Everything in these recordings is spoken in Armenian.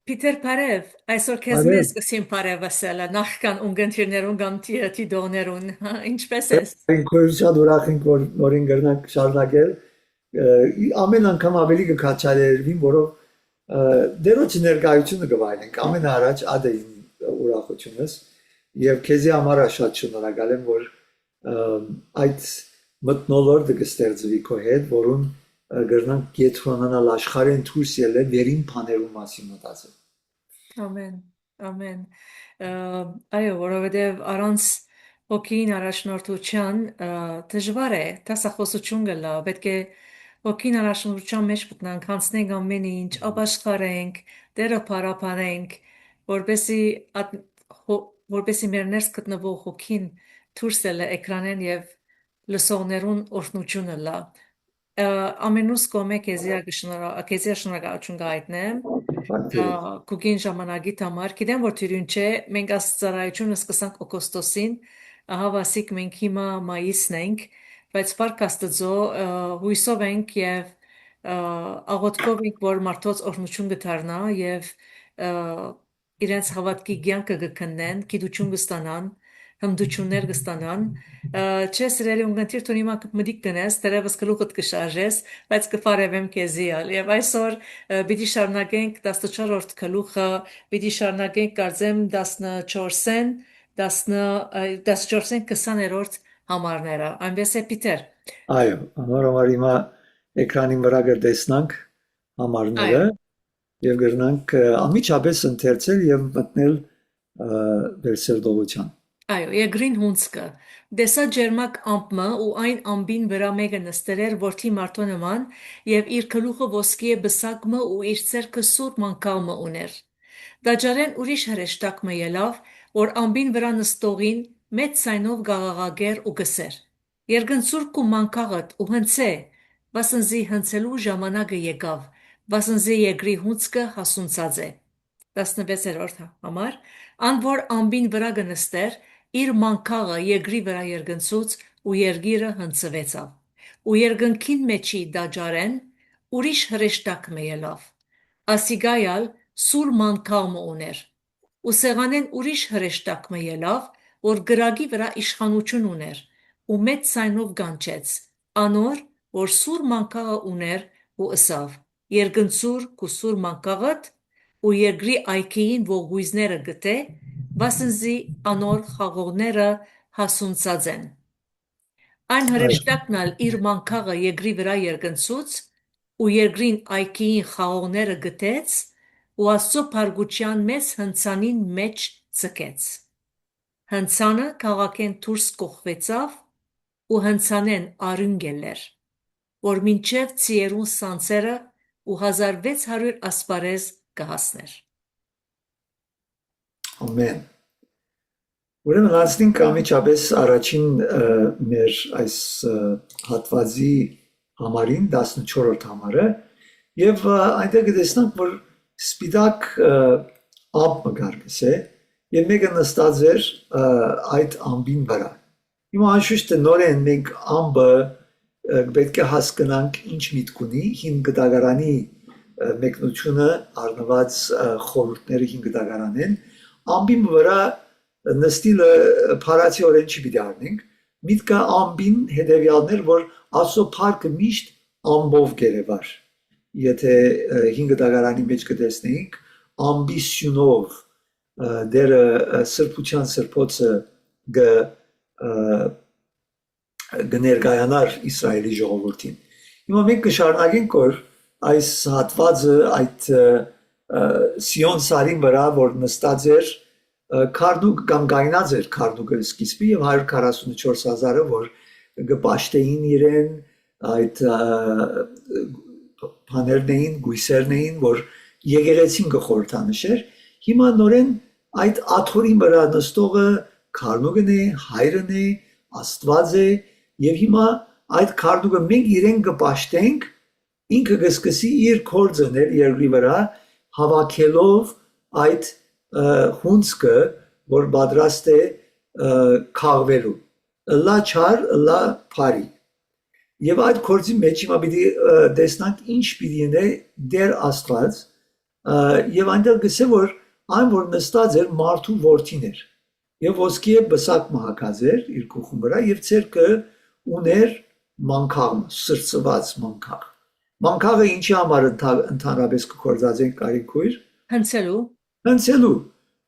Պիտեր Պարև, այսօր քեզն Բարև, ես կսիմ Պարև ասելը, նախքան ունգընթիրներուն կամ տիդողներուն, ինչպես ես։ ինքնուրույն շատ ուրախ ենք, որ նորին գրնանք շարունակել։ Ամեն անգամ ավելի կքաչալերվին, որով դերոց ներկայությունը կվայելենք։ Ամեն առաջ ադե իմ ուրախությունս եւ քեզի համար շատ շնորհակալ եմ, որ այդ մտնոլորտը կստեղծվի քո հետ, որուն գրնանք կետրոնանալ աշխարհին դուրս ելել վերին բաներու մասին մտածել։ Ամեն, ամեն։ Այո, որովհետև առանց հոգին առաջնորդության դժվար է, տասախոսություն գլա, պետք է հոգին առաջնորդության մեջ մտնանք, հանցնենք ամեն ինչ, ապաշխարենք, դերը փարապարենք, որբեսի որբեսի մեր ներս գտնվող հոգին դուրս ելը էկրանեն եւ լսողներուն օրհնությունը լա։ Ամենուս կողմե քեզի շնորհակալություն գայտնեմ Բանտերի։ կուկին ժամանակի համար գիտեմ որ թյուրին չէ մենք աստծարայությունը սկսանք օգոստոսին ահա վասիկ մենք հիմա մայիսն ենք բայց փառք Աստծո հույսով ենք եւ աղոթքով ենք որ մարդոց օրհնություն կդառնա եւ իրենց հավատքի կյանքը կքննեն գիտություն կստանան հմդություններ կստանան չէ սիրելի ունգընտիր տունի մակ մդիկ տնես դերևս գլուխդ կշարժես բայց կփարևեմ քեզի եւ այսօր պիտի շարունակենք 14-րդ գլուխը պիտի շարունակենք կարծեմ 14-ին 14-ին 20-րդ համարները այնպես է Պիտեր Այո, համար հիմա էկրանի վրա կտեսնանք համարները այո եւ կգնանք անմիջապես ընթերցել եւ մտնել վերսերդողության։ Այո, Եգրին հունցկը դեսա ջերմակ ամպը ու այն ամբին վրա մեկը նստել էր որդի մարդու նման եւ իր գլուխը ոսկի է բսակմը ու իր ցերկը սուր մանկալմը ուներ։ Դաջարեն ուրիշ հրեշտակ մը ելավ, որ ամբին վրա նստողին մեծ ցայնով գաղաղագեր ու գսեր. Երգնցուրկ ու մանկաղդ ու հնցե, վասնզի հնցելու ժամանակը եկավ, վասնզի Եգրի հունցկը հասունցած է։ 16-րդ համար ան որ ամբին վրա գնստեր իր մանկաղը Եգրի վրա երգնցուց ու երգիրը հնցվեցավ ու երգնքին մեջի դաջարեն ուրիշ հրեշտակ մը ելավ ասիգայալ սուր մանկաղը ուներ ու սեղանեն ուրիշ հրեշտակ մը ելավ որ գրագի վրա իշխանություն ուներ ու մեծ ցայնով գանչեց անոր որ սուր մանկաղը ուներ ու ըսավ երգնցուր կու սուր մանկաղդ ու երկրի այքիին ողույզները գտե, վասնզի անոր խաղողները հասունցած են։ Այն Այո, հրեշտակն ալ իր մանկաղը երկրի վրա երկնցուց ու երկրին այքիին խաղողները գտեց ու աստծո փարգուչյան մեծ հնցանին մեջ ցկեց։ Հնցանը քաղաքեն դուրս կողվեցավ ու հնցանեն արյունգելեր, որ մինչև ծիերուն սանցերը ու 1600 ասպարեզ կհասներ։ ամեն։ Ուրեմն անցնենք ամիջապես առաջին մեր այս հատվածի համարին 14-րդ համարը եւ այնտեղ կտեսնանք, որ սպիտակ ամպ մգարգս է եւ մեկը նստած էր այդ ամբին վրա։ Հիմա անշուշտ նորեն մենք ամբը պետք է հասկանանք ինչ միտք ունի հին գդագարանի մեկնությունը առնված խորհուրդները հին գդագարանեն ամբին վրա նստիլը փարացիորեն չի պիտի առնենք միտքը ամբին հետևյալներ որ ասո փառքը միշտ ամբով գերեվար եթե հին գդագարանի մեջ կտեսնեինք ամբիսյունով դերը սրբության սրբոցը կներկայանար Իսրայելի ժողովրդին։ Հիմա մենք կշարունակենք որ այս հատվածը այդ Սիոն սարին վրա որ նստած էր քարդուկ կամ գայնած էր քարդուկը սկիզբի եւ 144,000-ը որ կպաշտեին իրեն այդ բաներն էին, գույսերն էին, որ եկեղեցին կխորհրդանշեր, հիմա նորեն այդ աթորին վրա նստողը քարդուկն է, հայրն է, Աստված է եւ հիմա այդ քարտուկը մենք իրեն կպաշտենք ինքը կսկսի իր կորձներ երկրի վրա հավաքելով այդ հունցքը որ պատրաստ է քաղվելու լա չար լա փարի եւ այդ կորձի մեջ հիմա պիտի տեսնանք ինչ պիտի նե դեր Աստված եւ այնտեղ գսե որ այն որ նստած էր մարդու որդին էր եւ ոսկի բսակ մահակած էր իր գլխի վրա եւ ցերկը ուներ մանկաղ սրծված մանկաղը ինչի համար ընդհանրապես կորզածեն կարիքույր հնցելու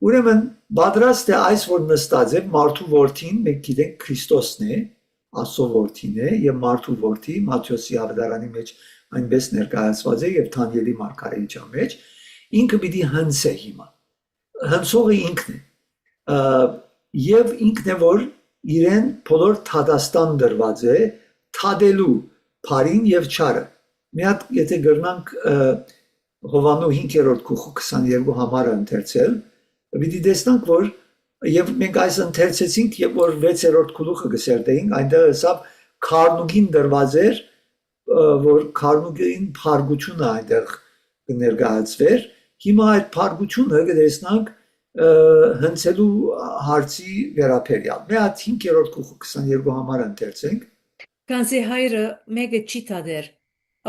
ուրեմն պատրաստ է այս որ նստած է մարդու որդին մենք գիտենք Քրիստոսն է Աստծո որդին է եւ մարդու որդի Մատթեոսի ավետարանի մեջ այնպես ներկայացված է եւ Դանիելի մարգարեի մեջ ինքը պիտի հնցե հիմա հնցողը ինքն է եւ ինքն է որ իրեն բոլոր թադաստան դրված է թադելու բարին եւ չարը մի հատ եթե գրնանք Հովանու 5-րդ գլխի 22 համարը ընթերցել պիտի տեսնանք որ եւ մենք այս ընթերցեցինք եւ որ 6-րդ գլուխը գսերտեինք այնտեղ հսավ քարնուգին դրված էր որ քարնուգին փարգությունը այնտեղ կներկայացվեր հիմա այդ փարգությունը կտեսնանք հնցելու հարցի վերաբերյալ մի հատ 5-րդ գլուխի 22 համարը ընթերցենք Կանզի հայրը մեկը չի թադեր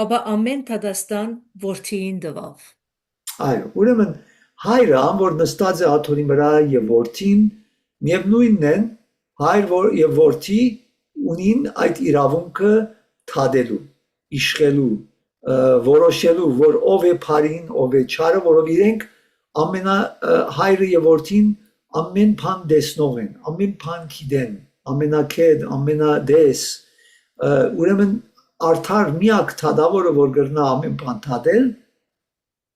ապա ամեն թադաստան որդիին տվավ այո ուրեմն հայրը որ նստած է աթորի վրա եւ որդին միևնույնն են հայր եւ որդի ունին այդ իրավունքը թադելու իշխելու որոշելու որ ով է բարին ով է չարը որով իրենք ամենա հայրը եւ որդին ամեն բան տեսնող են ամեն բան գիտեն ամենակետ ամենադես ուրեմն արդար միակ թադավորը որ գրնա ամեն բան թադել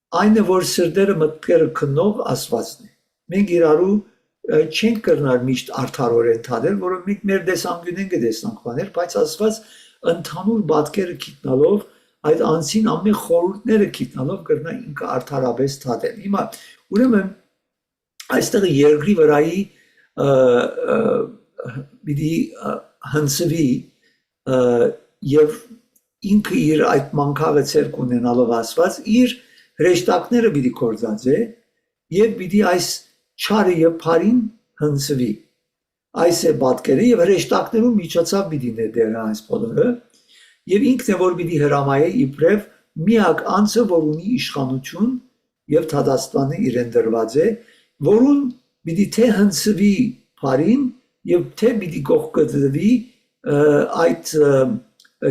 այն է որ սրտերը մտքերը քննող Աստվածն է մենք իրարու չենք կրնար միշտ արդարորեն թադել որով մենք մեր տեսանկյունեն կտեսնանք բաներ բայց Աստված ընդհանուր պատկերը գիտնալով այդ անցին ամեն խորհուրդները գիտնալով կրնա ինքը արդարապես թադել հիմա ուրեմն այստեղ երկրի վրայի պիտի հնցվի եւ ինքը իր այդ մանկաղը ցերկ ունենալով Աստված իր հրեշտակները պիտի կործածե եւ պիտի այս չարը եւ բարին հնցվի այս է պատկերը եւ հրեշտակներու միջոցով պիտի ներդրա այս բոլորը եւ ինքն է որ պիտի հրամայե իբրև միակ անձը որ ունի իշխանություն եւ թադաստանը իրեն դրված է որուն պիտի թե հնցվի բարին եւ թե պիտի կողքդվի այդ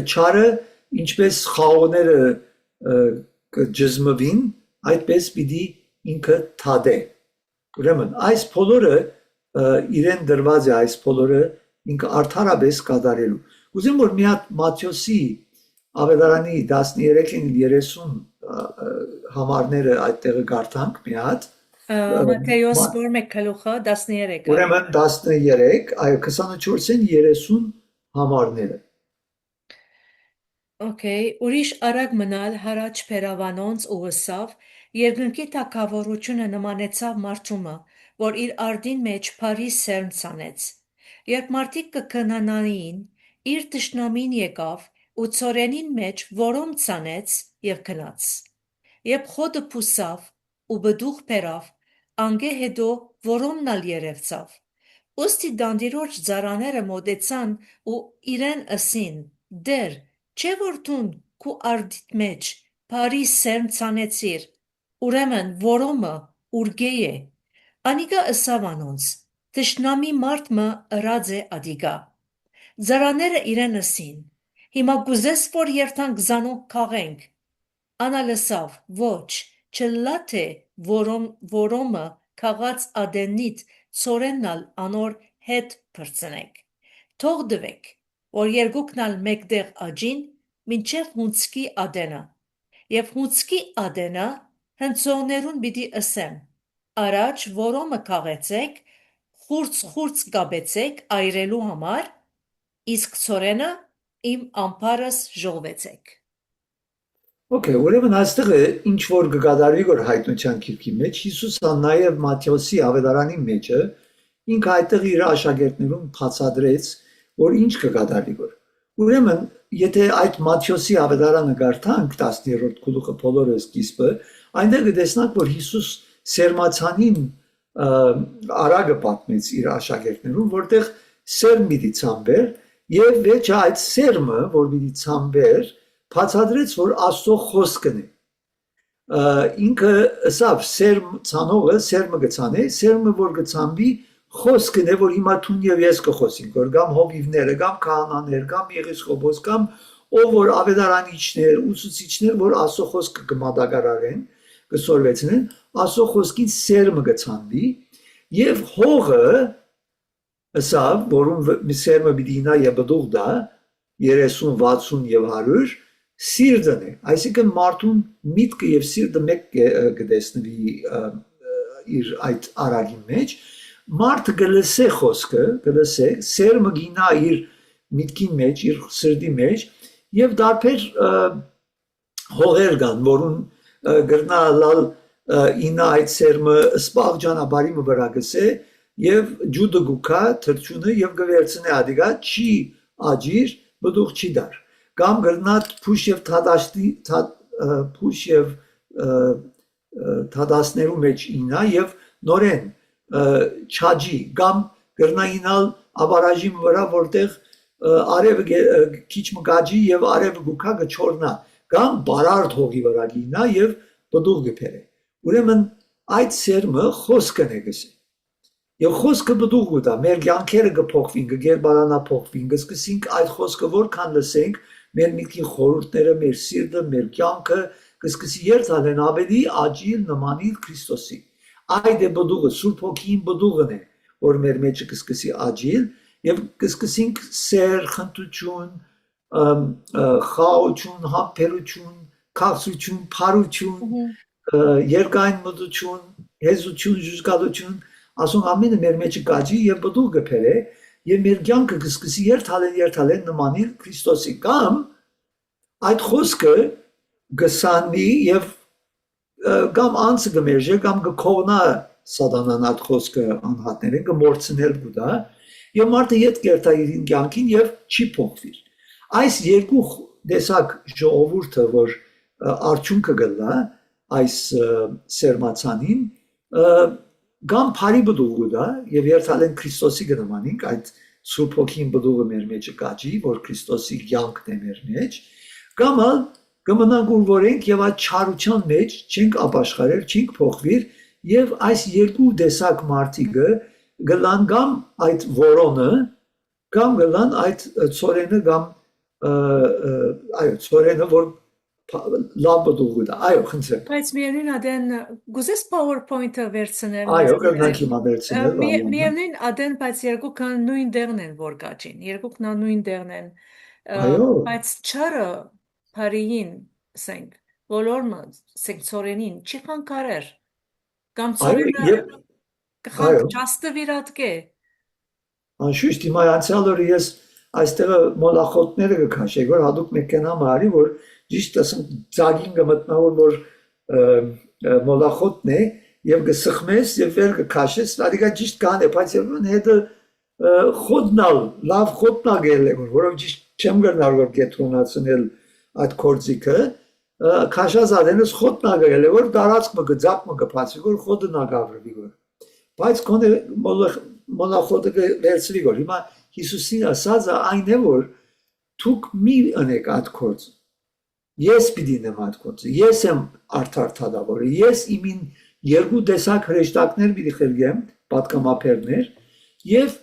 չարը ինչպես խաղողները կջզմվին այդպես պիտի ինքը թադե ուրեմն այս բոլորը իրեն դրված է այս բոլորը ինքը արդարապես կատարելու ուզեմ որ մի հատ Մատթեոսի ավետարանի 13-30 համարները այդտեղը կարդանք մի հատ Մատթեոս որմեկ գլուխը 13 ուրեմն 13 այո 24-ին 30 համարները Okay, ուրիշ արագ մնալ հարաճ Փերավանոնց ու ըսավ, երկնքի թագավորությունը նմանեցավ մարդումը, որ իր արդին մեջ բարի սերմ ցանեց։ Երբ մարդիկ կքնանային, իր տշնամին եկավ ու ծորենին մեջ որոմ ցանեց եւ գնաց։ Երբ խոտը փուսավ ու բդուղ բերավ, անգե հետո որոմնալ երևցավ։ Ոստի դանդիրոջ ծարաները մոտեցան ու իրեն ըսին. «Դեր, չէ որ դուն քու արդիդ մեջ բարի սերմ ցանեցիր ուրեմն որոմը ուրգե է անիկա ըսավ անոնց տշնամի մարդ մը ըրած է ադիգա ծարաները իրեն ըսին հիմա գուզես որ երթանք զանոնք քաղենք անա լսավ ոչ չլա թե որոմը քաղած ադեննիտ ծորենալ անոր հետ բրցնեք թող դվեք որ երկուքնալ մեկտեղ աջին մինչև հունցքի ադենը եւ հունցքի ադենը հնցողներուն պիտի ըսեմ առաջ որոմը քաղեցեք խուրց կապեցեք այրելու համար իսկ ծորենը իմ ամբարս ժողվեցեք Okay, ուրեմն այստեղ ինչ որ կգադարվի որ հայտնության քիրքի մեջ Հիսուսը նաև Մատթեոսի ավետարանի մեջը ինքը այդտեղ իր աշակերտներուն բացատրեց որ ինչ կգադարվի որ ուրեմն եթե այդ Մատթեոսի ավետարանը կարդանք 10-րդ գլուխը բոլորը սկիզբը այնտեղ կտեսնանք որ Հիսուս սերմացանին արագը պատմեց իր աշակերտներուն որտեղ սերմ պիտի ցանվեր եւ վերջ այդ սերմը որ պիտի ցանվեր բացատրեց որ Աստծո խոսքն է ինքը ասավ սերմ ցանողը սերմը գցանե սերմը որ գցանվի խոսքն է որ հիմա թուն եւ ես կխոսենք որ կամ հովիվները կամ քահանաներ կամ եղեսխոբոս կամ ով որ ավետարանիչներ ուսուցիչներ որ ասո խոսքը կմատակարարեն կսորվեցնեն ասո խոսքից սերմը գցանվի եւ հողը ասավ որում սերմը բիդինա եւ բդուղ դա 30 60 եւ 100 սիրտն է այսինքն մարդուն միտքը եւ սիրտը մեկ կդեսնվի իր այդ արագի մեջ մարդը գլսե խոսքը գլսե սերմը գինա իր միտքի մեջ իր սրտի մեջ եւ դարբեր հողեր կան որուն գրնալալ ինա այդ սերմը սպաղ ճանապարհի վրա գսե եւ ջուդը գուքա թրջունը եւ գվերցնե ադիգա չի աջիր բդուղ չի դար կամ գրնատ փուշ եւ թադաշտի փուշ եւ թադասներու մեջ ինա եւ նորեն չաջի կամ գրնայինալ աբարաժի վրա որտեղ արևը քիչ մգաջի եւ արևը գուքա գչորնա կամ բարարդ հողի վրա գինա եւ բդուղ գբերը ուրեմն այդ սերմը խոսքն է գսե եւ խոսքը բդուղ ուտա մեր կյանքերը կփոխվին կերբարանա փոխվին կսկսենք այդ խոսքը որքան լսենք մեր միտքի խորհուրդները մեր սիրտը մեր կյանքը կսկսի երթալեն ավելի աջիլ նմանիլ Քրիստոսի այդ է բդուղը Սուրբ Հոգին բդուղն է որ մեր մեջ կսկսի աջիլ եւ կսկսենք սեր խնդություն խաղություն համբերություն քաղցություն փարություն երկայն մտություն հեզություն ժուժկալություն ասում ամենը մեր մեջ կաջի եւ բդուղ գբերը եւ մեր կյանքը կսկսի երթալեն նմանիլ Քրիստոսի կամ այդ խոսքը գսանի եւ կամ անցը գմերժե կամ գքողնա սատանան այդ խոսքը անհատները գմորցնել գուտա եւ մարդը իդ կերտա իր կյանքին եւ չի փոխվիր այս երկու դեսակ ժողովուրդը որ արդյունքը գլա այս սերմացանին կամ բարի բդուղ դա եւ երթալեն Քրիստոսի գնամանինք այդ Սուրբ Հոգին բդուղը մեր մեջ կաջի որ Քրիստոսի կյանքն է մեր մեջ կամ կմնանք ուրվորենք եւ այդ չարության մեջ չենք ապաշխարել չենք փոխվիր եւ այս երկու դեսակ մարդիկը գլան կամ այդ որոնը կամ գլան այդ ծորենը կամ այո ծորենը որ լավ բդուղ դա այո խնդրեմ բայց միևնույն ադեն գուզես PowerPoint-ը վերցնել այո կգնանք հիմա վերցնել միևնույն ադեն բայց երկուքը նույն դերն են որ գաճին երկուքն նույն դերն են այո բայց չարը բարին ասենք բոլորը ասենք ծորենին չի խանգարեր կամ ծորենը կխանդ ճաստը վիրատկե անշուշտ հիմա անցյալ օրը ես այստեղ մոլախոտները կքաշեի որ հadoop մեքենա մարի որ ճիշտ ասենք ծագին գմտնավոր որ մոլախոտն է եւ գսխմես եւ վեր կքաշես դարիգա ճիշտ կան է բայց երբ հետը խոդնալ լավ խոդնագել է որով ճիշտ չեմ գնալ որ գետրոնացնել այդ կորձիկը քաշած ադենս խոդնագել է որ դարածք մը գծակ մը գփացի որ խոդը նագավրվի որ բայց կոնե մոլախոտը վերցրի որ հիմա Հիսուսին ասածը այն է որ դուք մի անեք այդ կորձը ես պիտի նեմ այդ կորձը ես եմ արդար թադավորը ես իմին երկու տեսակ հրեշտակներ պիտի խրգեմ պատկամապերներ եւ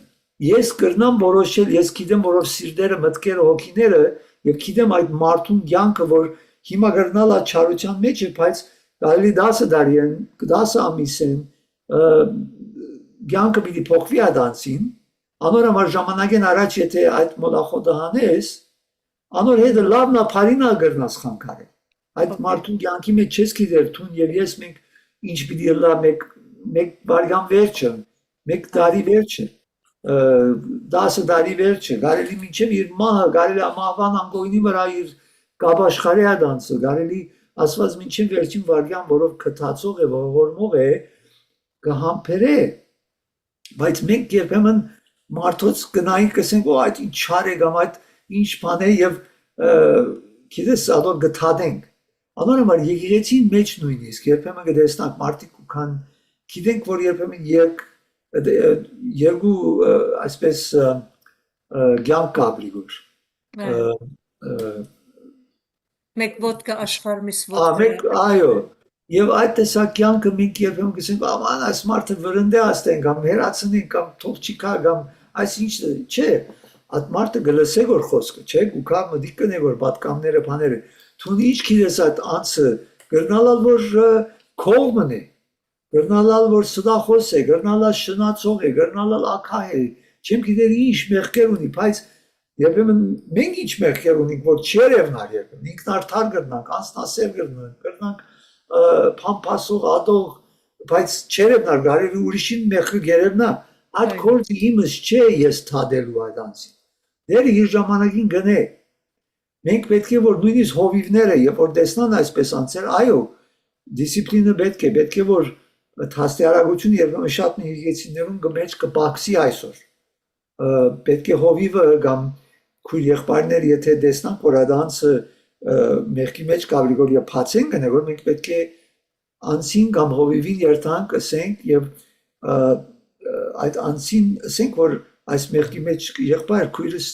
ես կրնամ որոշել ես գիտեմ որով սիրտերը մտքերը հոգիները եւ գիտեմ այդ մարդուն կյանքը որ հիմա գրնալա չարության մեջ է բայց դալի 10 տարի են 10 ամիս են կյանքը պիտի փոխվի adansin անոր համար ժամանակեն առաջ եթե այդ մոլախոտը հանես անոր հետը լավնա փարինա գրնաս խանգարել այդ մարդուն կյանքի մեջ չես գիտեր թուն եւ ես մենք ինչ պիտի լա մեկ բարգան վերջը մեկ տարի վերջը 10 տարի վերջը գարելի մինչև իր մահը գարելի ամավան անգոյնի վրա իր կաբաշխարի adansı գարելի ասված մինչև վերջին վարգան որով կթացող է ողորմող է կհամբերե բայց մենք երբեմն մարդոց գնային կսենք ու այդ ինչ չար է կամ այդ ինչ բան է եւ գիտես ադոր գտադենք անոր համար եկեղեցին մեջ նույնիսկ երբեմն կտեսնանք մարդիկ ու քան գիտենք որ երբեմն երկու այսպես գյան կաբրիգոր մեկ ոդկա աշխարհ միս ոդկա այո Եվ այդ տեսակ կյանքը մենք երբեմն գսենք, աման այս մարդը վրընդե աստեն կամ հերացնենք կամ թող չի կա կամ այսինչ չէ, այդ մարդը գլսե որ խոսքը, չէ, ու կա մտիկ կնե որ պատկամները բաները, թուն ինչ գիտես այդ անցը գրնալալ որ կողմն է, գրնալալ որ սդախոս է, գրնալալ շնացող է, գրնալալ ակահ է, չեմ գիտեր ինչ մեղքեր ունի, բայց երբեմն մենք ինչ մեղքեր ունենք, որ չերևնար երբեմն, ինքնարդար գրնանք, անձնասեր գրնանք, փամփասող ադող, բայց չերևնար գարելի ուրիշին մեղքը գերևնա, այդ Այո, կորձը իմս չէ ես թադելու այդ անձին, դերը իր ժամանակին գնե, մենք պետք է որ նույնիսկ հովիվները, երբ որ տեսնան այսպես անձեր, այո, դիսցիպլինը պետք է որ թաստիարակությունը երբեմն շատ եկեցիներուն մեջ կպակսի այսօր, պետք է հովիվը կամ քույր եղբայրներ եթե տեսնանք որ այդ անձը մեղքի մեջ կավրի որ եւ փացեն գնե որ մենք պետք է անցին կամ հովիվին երթանք ասենք եւ այդ անցին ասենք որ այս մեղքի մեջ եղբայր քույրս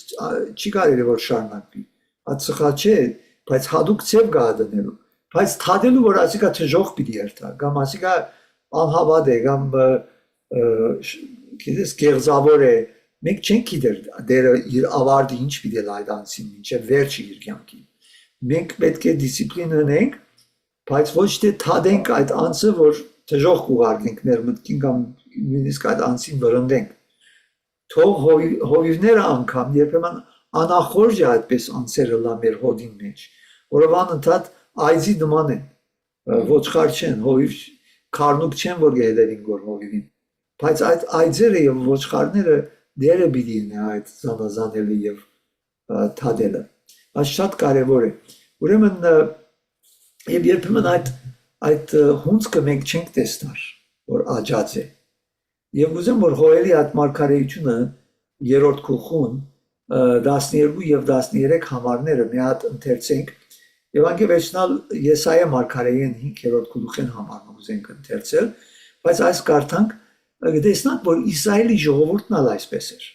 չի կարելի որ շարունակվի այդ սխալ չէ բայց հadoop ծև գա դնելու բայց թադելու որ ասիկա թժող պիտի երթա կամ ասիկա անհավատ է կամ գիտես գեղձավոր է մենք չենք գիտեր դերը իր ավարտի ինչ պիտի լայդ անցին մինչև վերջի իր կյանքի մենք պետք է դիսցիպլին ունենք բայց ոչ թե թադենք այդ անձը որ թժող կուղարկենք մեր մտքին կամ նույնիսկ այդ անձին վրընդենք թող հովիվները անգամ երբեմն անախորժ է այդպես անձերը լա մեր հոդին մեջ որով անընդհատ այծի նման են ոչխար չեն հովիվ քարնուկ չեն որ գեհերին գոր հովիվին բայց այդ այծերը եւ ոչխարները դերը պիտի ունի այդ զանազանելը եւ թադելը այս շատ կարեւոր է ուրեմն եւ երբեմն այդ հունցքը մենք չենք տեսնար որ աջած է եւ ուզեմ որ հոելի այդ մարգարեությունը երրորդ գլխուն 12 եւ 13 համարները մի հատ ընթերցենք եւ անգե վերջնալ Եսայա մարգարեին 5-րդ գլխին համարը ուզենք ընթերցել բայց այս կարդանք գտեսնանք որ Իսրայելի ժողովուրդն ալ այսպես էր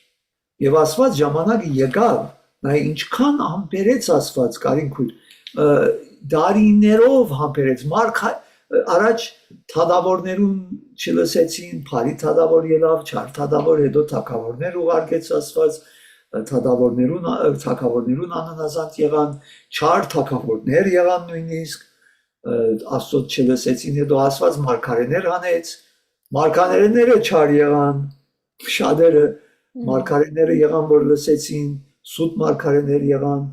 եւ Աստված ժամանակը եկավ նա ինչքան համբերեց Աստված կարին քույր դարիներով համբերեց առաջ թադավորներուն չլսեցին բարի թադավոր ելավ չար թադավոր հետո թագավորներ ուղարկեց Աստված թագավորներուն անանազանց եղան չար թագավորներ եղան նույնիսկ Աստծո չլսեցին հետո Աստված մարգարեներ հանեց մարգարեները չար եղան շատերը մարգարեները եղան որ լսեցին սուտ մարգարեներ եղան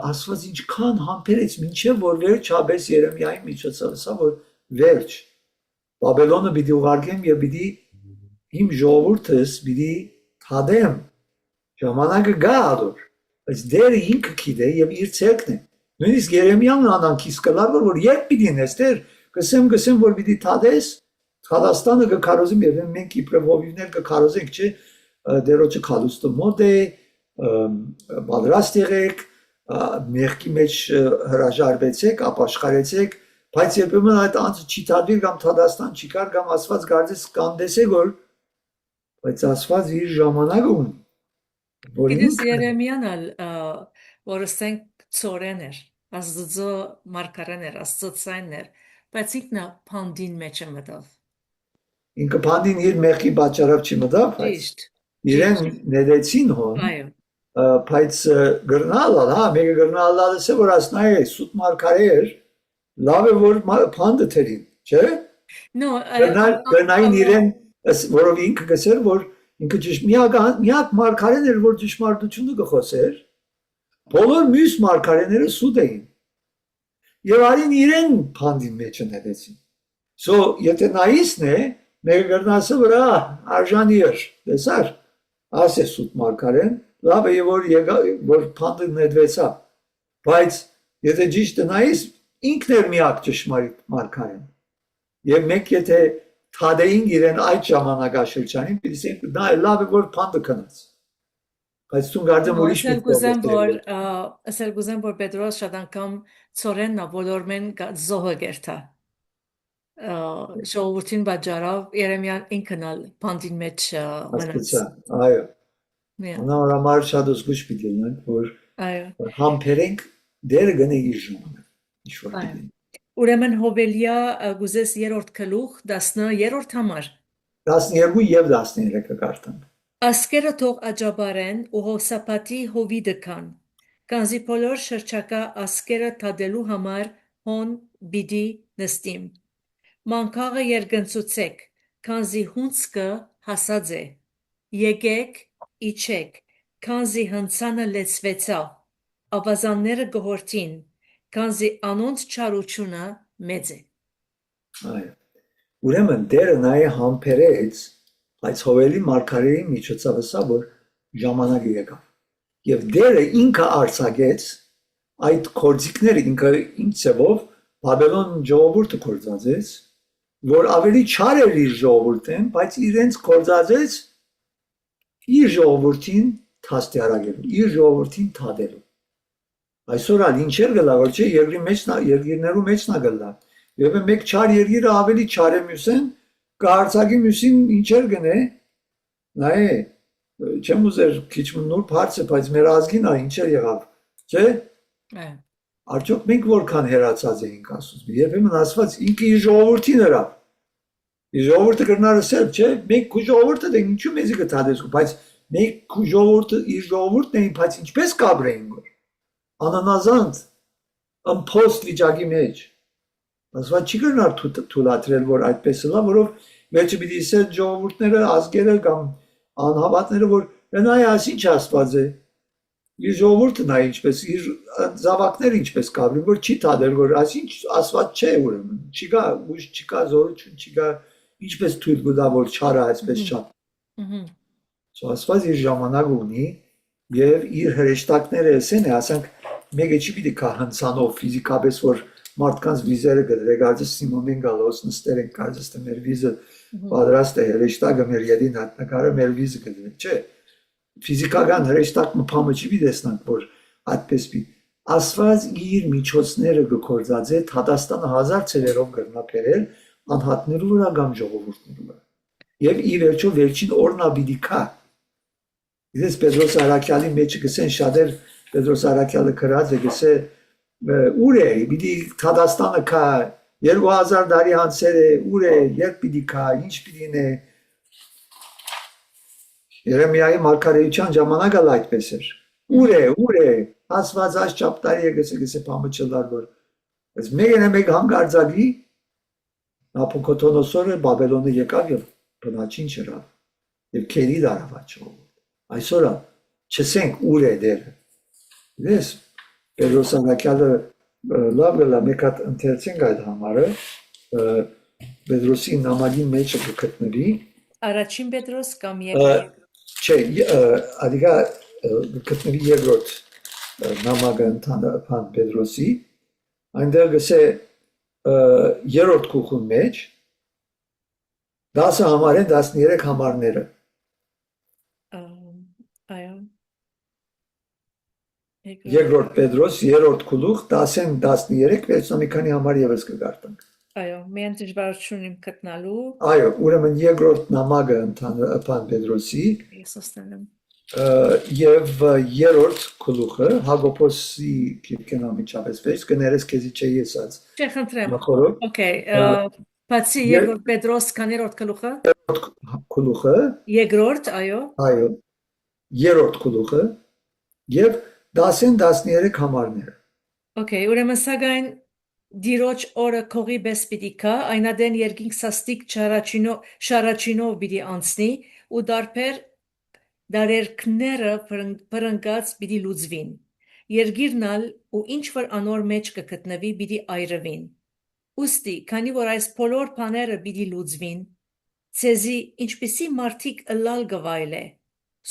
Աստված ինչքան համբերեց մինչև որ վերջապես Երեմիայի միջոցով ասա որ վերջ Բաբելոնը պիտի ուղարկեմ եւ պիտի իմ ժողովուրդս պիտի թադեմ ժամանակը գա ադոր բայց դերը ինքը գիտե եւ իր ցերկն է նույնիսկ Երեմիան անանքից կլար որ երբ պիտի նստեր գսեմ որ պիտի թադես Հադաստանը կկարոզեմ եւ մենք իբրև հովիվներ կկարոզենք չէ դերոջը քալուստը մոդ է բادرաստ եղեք մեղքի մեջ հրաժարվեցեք ապաշխարեցեք բայց երբեմն այդ անձը չի թադվի կամ Հադաստան չի կար կամ Աստված գարձես կանդեսե որ բայց Աստված իր ժամանակը ունի որ գիտես Երեմիան որ ասենք ծորեն էր Աստծո մարգարեն էր Աստծո ցայն էր բայց ինքնա փանդին մեջ մտավ ինքը բանդին իր մեղքի պատճառով չի մտավ բայց ճիշտ իրեն ներեցին հոն այո բայց գրնալա հա մեկը գրնալա դեսե որ ասնայ սուտ մարգարե էր լավ է որ փանդը թերին չէ no գրնային իրեն որով ինքը գսեր որ ինքը միակ մարգարեն էր որ ճշմարտությունը գխոսեր բոլոր մյուս մարգարեները սուտ էին եւ արին իրեն փանդի մեջ ներեցին so եթե նայիսն է մեկը գրնասը վրա արժանի էր տեսար ասե սուտ մարգարեն լավ է որ փանդը ներվեցա բայց եթե ճիշտ նայես ինքն էր միակ ճշմարիտ մարգարեն եւ մենք եթե թադեին իրեն այդ ժամանակաշրջանին պիտի նա լավ է որ փանդը կնաց բայց ցուն գարձեմ ուրիշ ասել գուզեմ որ Պետրոս շատ անգամ ծորեննա բոլորմեն զոհը գերտա ժողովրդին բաժարավ Երեմիան ինքնալ փանդին մեջ մնաց այո Անորամար շատ զգուշ պիտի լինենք որ համբերենք դերը գնե իր ժամանակ ինչ որ Ուրեմն հոբելյա գուզես երրորդ գլուխ 10-րդ համար 12 եւ 13-ը կարդամ։ ասկերը թող աջաբարեն ու Հովսափաթի հովիդը կան կանզի բոլոր շրջակա ասկերը թադելու համար հոն բիդի նստիմ մանկաղը երգնցուցեք կանզի հունցկը հասած է եկեք իջեք կանզի հնցանը լեցվեցավ ավազանները գողորտին կանզի անոնց չարությունը մեծ է Այո։ Ուրեմն դերը նայ համբերեց, բայց հովելի մարգարեի միջոցով ասա, որ ժամանակը եկավ։ Եվ դերը ինքը արձակեց այդ կորձիկները ինքը ինչ ծավով Բաբելոն ժողովուրդը կորձածեց, որ ավելի չար էր իր ժողովուրդին, բայց իրենց կորձածեց իր ժողովրդին թաստիարակելու, իր ժողովրդին թադելու։ Այսօր ալ ինչեր գլա, որ չէ երկիրներու մեջ նա գլա։ Եվ մեկ չար երկիրը ավելի չար է մյուսեն, կհարցակի մյուսին ինչեր գնե, նայ, չեմ ուզեր քիչ նուրբ հարց է, բայց մեր ազգին ա ինչեր եղավ, չէ։ Արդյոք մենք որքան հերացած էինք ասում։ Երբեմն ասված ինքը իր ժողովրդին հրա։ Իր ժողովուրդը կրնար ասել, չէ, մենք քու ժողովուրդը դե ինչու մեզի կթադեսկու, բայց մենք քու ժողովուրդը իր ժողովուրդն էին, բայց ինչպես կաբրեին որ։ Անանազանց ըմփոստ վիճակի մեջ ասված չի կրնար թույլատրել որ այդպես լա որով վերջը պիտի ասել ժողովուրդները ազգերը կամ անհավատները որ նայ ասինչ աստված է իր ժողովուրդը նայ ինչպես իր զավակները ինչպես կաբրին որ չի թադել որ ասինչ աստված չէ ուրեմն չկա ուժ չկա զորություն չկա ինչպես թույլ գտա որ չարը այսպես շատ աստված իր ժամանակ ունի եւ իր հրեշտակները ասեն ասենք մեկը չի պիտի կա հնցանով ֆիզիկապես որ մարդկանց վիզերը գդրե գարձ Սիմոնին գալոս նստեր են կարծես թե մեր վիզը պատրաստ է հրեշտակը մեր յետին հատնկարը մեր վիզը գդրե չէ ֆիզիկական հրեշտակ մփամը չի պիտի տեսնանք որ այդպես պիտի ասված իր միջոցները գործածե Թադաստանը 1000 ցելերով գրնապերել անհատներու վրա կամ ժողովուրդներու վրա եւ ի վերջո վերջին օրնա պիտի կա Ես Պետրոս Արաքյալի մեջ գսեն շատեր Պետրոս Արաքյալը գրած է գսե ուր է պիտի Թադաստանը կա 2000 տարի անցել է ուր է երբ պիտի կա ինչ պիտի նե Երեմիայի մարգարեության ժամանակը այդպես էր ուր է ասված այս ճապտարի է գսե բամը չլար որ բայց մեկ հանգարձակի Նապոկոդոնոսորը Բաբելոնը եկավ եւ բնաչին չրավ եւ քերի դարավաճով Այսօր չսենք ուր է դերը Ես Պետրոս Արաքյալը լավ գլա մեկ հատ ընթերցենք այդ համարը Պետրոսի նամակի մեջ կգտնվի Առաջին Պետրոս կամ երկրորդ Չէ ադիգա գտնվի երկրորդ նամակը ընդհանրապես Պետրոսի այնտեղ գսե երրորդ գլխի մեջ 10 համարը 13 համարները Այո Երկրորդ Պետրոս երրորդ գլուխ 10-13 վերցնա մի քանի համար եւս կգարտանք Այո միայն դժվարություն իմ գտնալու Այո ուրեմն երկրորդ նամակը ընդհանրապես Պետրոսի Ես ոստանեմ եւ երրորդ գլուխը Հակոբոսի քիրքենամիջապես վեր կներես քեզի չի եսած Չէ խնդրեմ Okay բացի երկրորդ Պետրոս կաներորդ գլուխը Երրորդ գլուխը Երկրորդ այո Այո երրորդ գլուխը եւ 10-13 համարները Okay ուրեմն սակայն Դիրոջ օրը քողի բես պիտի կա այնադեն երկինք սաստիկ շարաչինով պիտի անցնի ու դարբեր դարերքները բրնգած պիտի լուծվին Երգիրնալ ու ինչ որ անոր մեջ կգտնվի պիտի այրվին Ոստի քանի որ այս բոլոր բաները պիտի լուծվին ցեզի ինչպեսի մարդիկ ըլալ գվայլե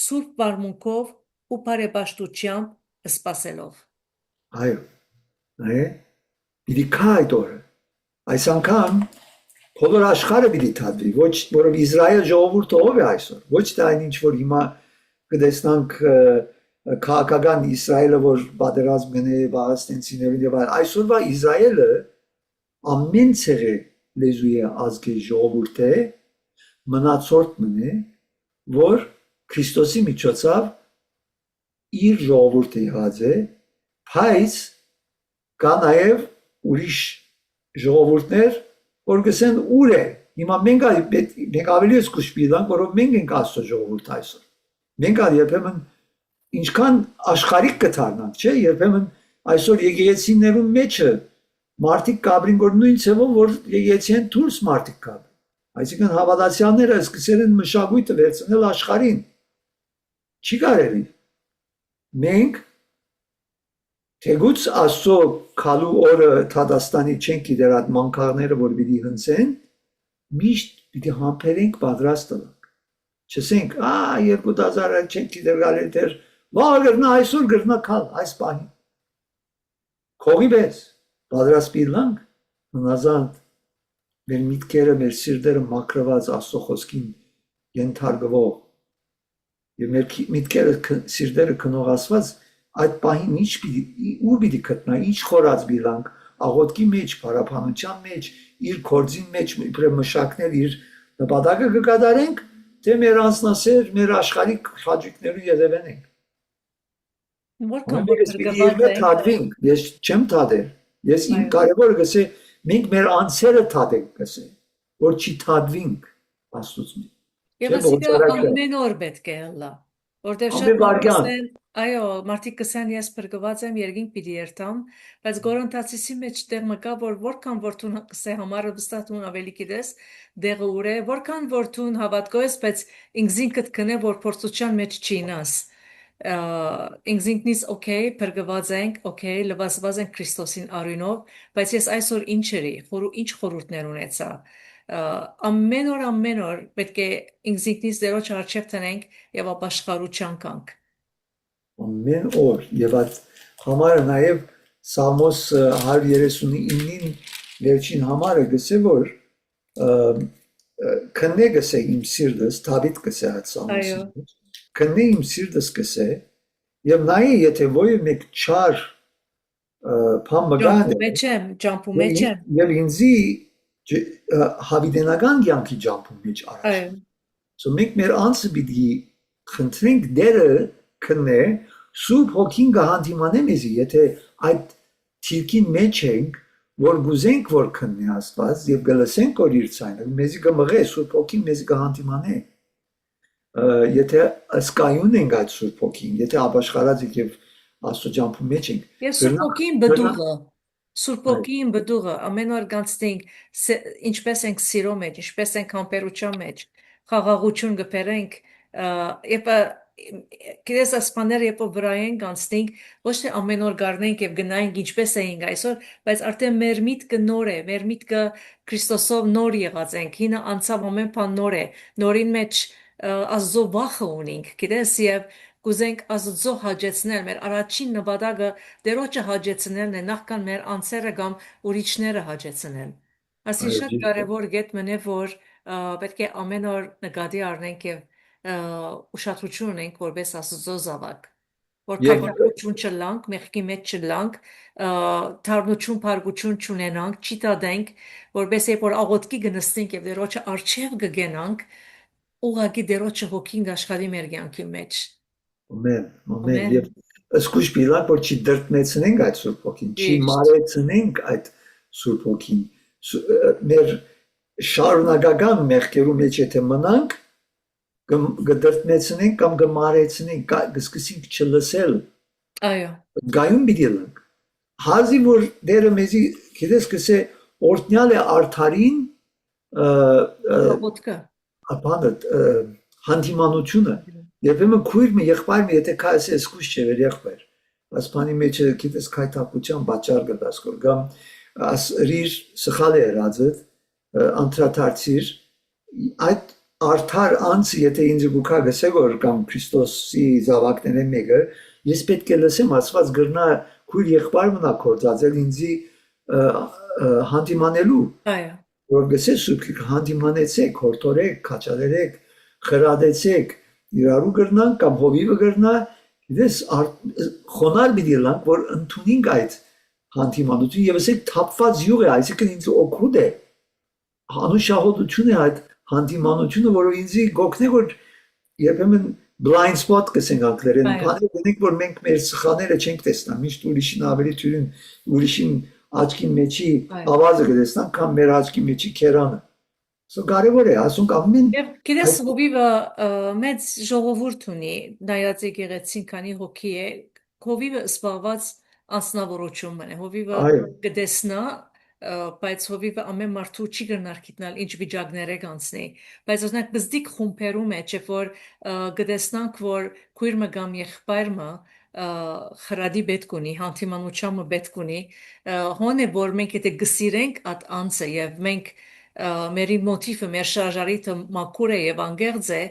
սուրբ բարմունքով ու բարեպաշտությամբ սպասելով Այո Պիտի կա այդ օրը այս անգամ բոլոր աշխարհը պիտի թափվի ոչ որով Իսրայել ժողովուրդը ով է այսօր ոչ թե այն ինչ որ հիմա կտեսնանք քաղաքական Իսրայելը որ պատերազմ գնե բաղաստենցիներին եւ այսօրվա Իսրայելը ամեն ցեղի լեզու է ազգի ժողովուրդ է մնացորդ մնե որ Քրիստոսի միջոցով իր ժողովուրդը եղած է բայց կա նաև ուրիշ ժողովուրդներ, որ գսեն ուր է։ Հիմա մենք ավելի զգուշ բիլանք, որով մենք ենք Աստծո ժողովուրդ այսօր։ Մենք երբեմն ինչքան աշխարհիկ կդառնանք, չէ՞, երբեմն այսօր եկեղեցիներում մեջը մարդիկ կաբրին որ նույն ցևով որ եկեղեցին դուրս մարդիկ կան։ Այսինքն հավատացյալները սկսել են մշակույթը վերցնել աշխարհին։ Չի կարելի։ Մենք թեգուց Աստծո քալու օրը Թադաստանի չենք գիտեր այդ մանկարները որ պիտի հնցեն, միշտ պիտի համբերենք պատրաստ լինենք։ Չսենք, 2000 չենք գիտեր գալել դեր, վաղը այսօր գրնա քալ այս բանի։ Քողի բես, պատրաստ պիտանք, մնազանդ մեր միտքերը, մեր սիրտերը մաքրված Աստծո խոսքին ենթարկվող եւ մեր միտքերը սիրտերը քնողացված այդ պահին ինչ պիտի ու պիտի գտնա ինչ խորած բիլանք աղոթքի մեջ, փարապանության մեջ, իր կորձին մեջ իբրե մշակնել իր նպատակը կկատարենք, թե մեր անձնասեր, մեր աշխարհիկ խաչիկներու յետևեն ենք։ Որքան թադվինք, ես չեմ թադեր, ես իմ կարևորը գսե մենք մեր անձերը թադենք գսե, որ չի թադվինք Աստծուց մի։ Եվ ասիկա ամեն օր պետք է հլա, որտեղ շատ մարդիկ այո, մարդիկ կսեն ես բրգված եմ երկինք պիտի երթամ, բայց Գորընթացիցի մեջ տեղ մկա, որ որքան որթուն կսե համարը վստահություն ավելի գիտես, դեղը ուր է, որքան որթուն հավատքո ես, բայց ինքզինքդ կնե, որ փորձության մեջ չինաս։ Ինքզինքնից օքեյ, բրգված ենք, օքեյ, լվացված ենք Քրիստոսին արյունով, բայց ես այսօր ինչերի, ինչ խորհուրդներ ունեցա։ Ամեն օր պետք է ինքզինքնից դերոջ արժեք տնենք եւ ապաշխարության կանք։ Ամեն օր եւ այդ համարը նաեւ Սամոս 139-ին վերջին համարը գսե որ քննե գսե իմ սիրտս Դավիթ գսե այդ Սամոսը քննե իմ սիրտս գսե եւ նայ եթե ոյ մեկ չար փամբան ջամփու մեջ եմ եւ ինձի հավիտենական կյանքի ջամփու մեջ առաջ so մենք մեր անձը պիտի խնդրենք դերը քննե Սուրբ Հոգին կհանդիմանե մեզի, եթե այդ թիրքին մեջ ենք, որ գուզենք որ քննի Աստված եւ գլսենք որ իր ցայնը, մեզի կմղե Սուրբ Հոգին մեզի կհանդիմանե։ Եթե ասկայուն ենք այդ Սուրբ Հոգին, եթե ապաշխարած ենք եւ Աստծո ջամփու մեջ ենք։ Ես Սուրբ Հոգին բդուղը, Սուրբ Հոգին բդուղը ամեն օր գանցնենք, ինչպես ենք սիրո մեջ, ինչպես ենք համբերության մեջ, խաղաղություն կբերենք, եւ Գիտես ասպաներ երբ վրայեն գանցնենք ոչ թե ամեն օր գարնենք եւ գնայինք ինչպես էինք այսօր բայց արդեն մեր միտքը նոր է մեր միտքը Քրիստոսով նոր եղած ենք հինը անցավ ամեն բան նոր է նորին մեջ Աստծո վախը ունենք գիտես եւ կուզենք Աստծո հաճեցնել մեր առաջին նպատակը դերոջը հաճեցնելն է նախքան մեր անձերը կամ ուրիշները հաճեցնել ասի շատ կարեւոր գետ մնե որ պետք է ամեն օր նկատի առնենք եւ ուշադրություն ունենք որպես Աստծո զավակ որ կապակցություն չլանք մեղքի մեջ չլանք թարնություն փարգություն չունենանք չիտադենք որպես երբ որ աղոթքի գնստենք եւ դերոջը արչեւ կգենանք ուղղակի դերոջը հոգին աշխատի մեր կյանքի մեջ ամեն եւ սկուշ բիլակ որ չի դրտնեցնենք այդ Սուրբ Հոգին չի մարեցնենք այդ Սուրբ Հոգին մեր շարունակական մեղքերու մեջ եթե մնանք գդրտնեցնենք կամ գմարեցնենք գսկսենք չլսել այո գայուն բիդելանք հազի որ դերը մեզի գիտես կսե օրտնյալ է արթարին ոտկա ապանդ հանդիմանությունը երբեմն քույրը եղբայրը եթե քայս է սկուշ չէ վեր եղբայր ասպանի մեջ գիտես քայթապության բաճար գտած որ կամ ասրիր սխալ է ռածը անդրադարձիր այդ Արդար անձը եթե ինձ գուքա գսե որ կամ Քրիստոսի զավակները մեկը ես պետք է լսեմ ասված գրնա քույր եղբայր մնա կործածել ինձի հանդիմանելու այո որ գսե սուփ հանդիմանեցեք հորտորեք քաչալերեք խրադեցեք իրարու գրնան կամ հովիվը գրնա դες խոնալ բիդիլան որ ընդունենք այդ հանդիմանությունը եւ ասեք թափված յուղ է այսինքն ինձ օգուտ է անուշահոտություն է այդ հանդիմանությունը, որը ինձի գոքնե որ երբեմն blind spot կսենք անգլերեն, բաներ դենք որ մենք մեր սխալները չենք տեսնա, միշտ ուրիշին ավելի թյուրին, ուրիշին աչքի մեջի Այո։ ավազը կտեսնանք, կամ մեր աչքի մեջի քերանը։ Սա կարևոր է, ասենք ամեն Եվ գիտես հովիվը մեծ ժողովուրդ ունի, նայած եկեղեցին քանի հոգի է, հովիվը զբաղված անձնավորություն է, հովիվը այո, կտեսնա, բայց հովիվը ամեն մարդու չի կրնար գիտնալ ինչ վիճակներ է կանցնի, բայց օրինակ բզդիկ խումբերում է, չէ որ կտեսնանք, որ քույրը կամ եղբայրը խրադի պետք ունի, հանդիմանությամբ պետք ունի, հոն է որ մենք եթե գսիրենք այդ անձը եւ մենք մերի մոտիվը, մեր շարժարիթը մաքուր է եւ անգերձ է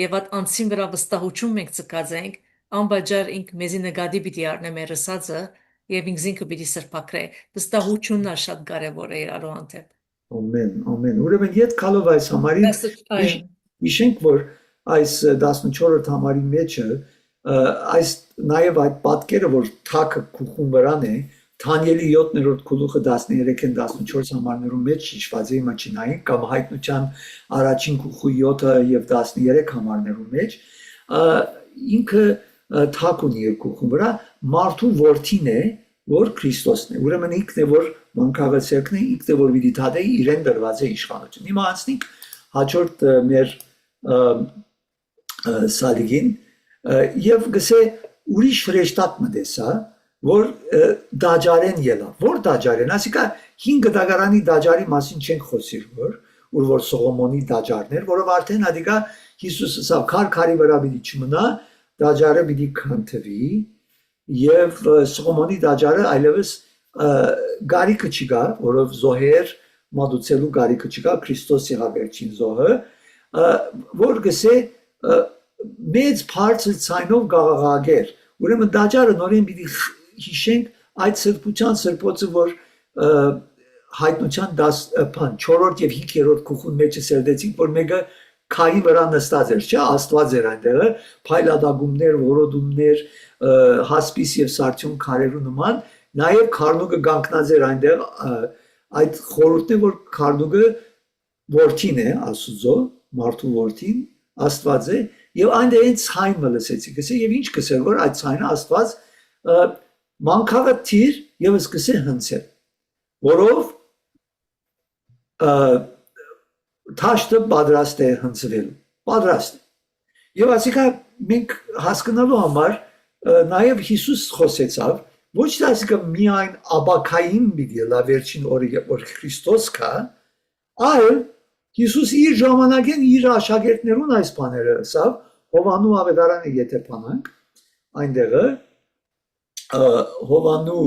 եւ այդ անձին վրա վստահություն մենք ցկած ենք, անբաժար ինք մեզի նկատի պիտի առնե մեր ասածը եւ ինքզինքը պիտի սրբակրե։ Վստահությունն է շատ կարեւոր է իրարու հանդեպ։ ամեն, ամեն։ Ուրեմն իդ քալով այս համարին Այո, հիշենք, որ այս 14-րդ համարի մեջը այս նաև այդ պատկերը, որ թակը քուխուն վրան է, Թանյելի 7-րդ գլուխը 13-ին 14 համարներում մեջ հիշված է մաչինային կամ հայտնության առաջին գլուխի 7 եւ 13 համարներում մեջ ինքը թակ ունի երկուխուն վրա մարդու որդին է, որ Քրիստոսն է։ Ուրեմն ինքն է, որ մանկաղացերքն է, ինքն է, որ պիտի դադե իրեն դրված է իշխանություն։ Հիմա անցնենք հաջորդ մեր սալիգին եւ գսե ուրիշ հրեշտակ մտեսա, որ դաջարեն ելավ, որ դաջարեն, ասիկա 5 դագարանի դաջարի մասին չենք խոսիր, որ Սողոմոնի դաջարներ, որով արդեն ադիկա Հիսուսը սա քարի վրա պիտի չմնա, դաջարը պիտի քանթվի եւ Սողոմոնի դաջարը այլևս գարիկը չկա, որով զոհեր մատուցելու գարիկը չկա, Քրիստոս եղավ վերջին զոհը, որ գսե մեծ բարձր ցայնով գաղաղագեր, ուրեմն դաջարը նորեն պիտի հիշենք այդ սրբության սրբոցը, որ հայտնության 4-րդ եւ 5-րդ գլխուն մեջ սերդեցինք, որ մեկը քայի վրա նստած էր, չէ, Աստված էր այնտեղը, փայլադագումներ, որոդումներ, հասպիս եւ սարդյուն քարերու նման, նաեւ քարնուկը գանկնած էր այնտեղ, այդ խորհուրդն է, որ քարնուկը որդին է, Աստծո, մարդու որդին, Աստված է, եւ այնտեղ այն ցայնը լսեցի, գսե եւ ինչ գսեր, որ այդ ցայնը Աստված մանկաղը թիր եւ սկսե հնցել, որով թաշտը պատրաստ է հնցվելու, պատրաստ է։ Եվ ասիկա մենք հասկանալու համար նաեւ Հիսուս խոսեցավ, ոչ թե ասիկա միայն աբակային պիտի լա վերջին օրը, որ Քրիստոս կա, այլ Հիսուս իր ժամանակին իր աշակերտներուն այս բաները ասավ, Հովանու ավետարանը եթե բանանք, այնտեղը Հովանու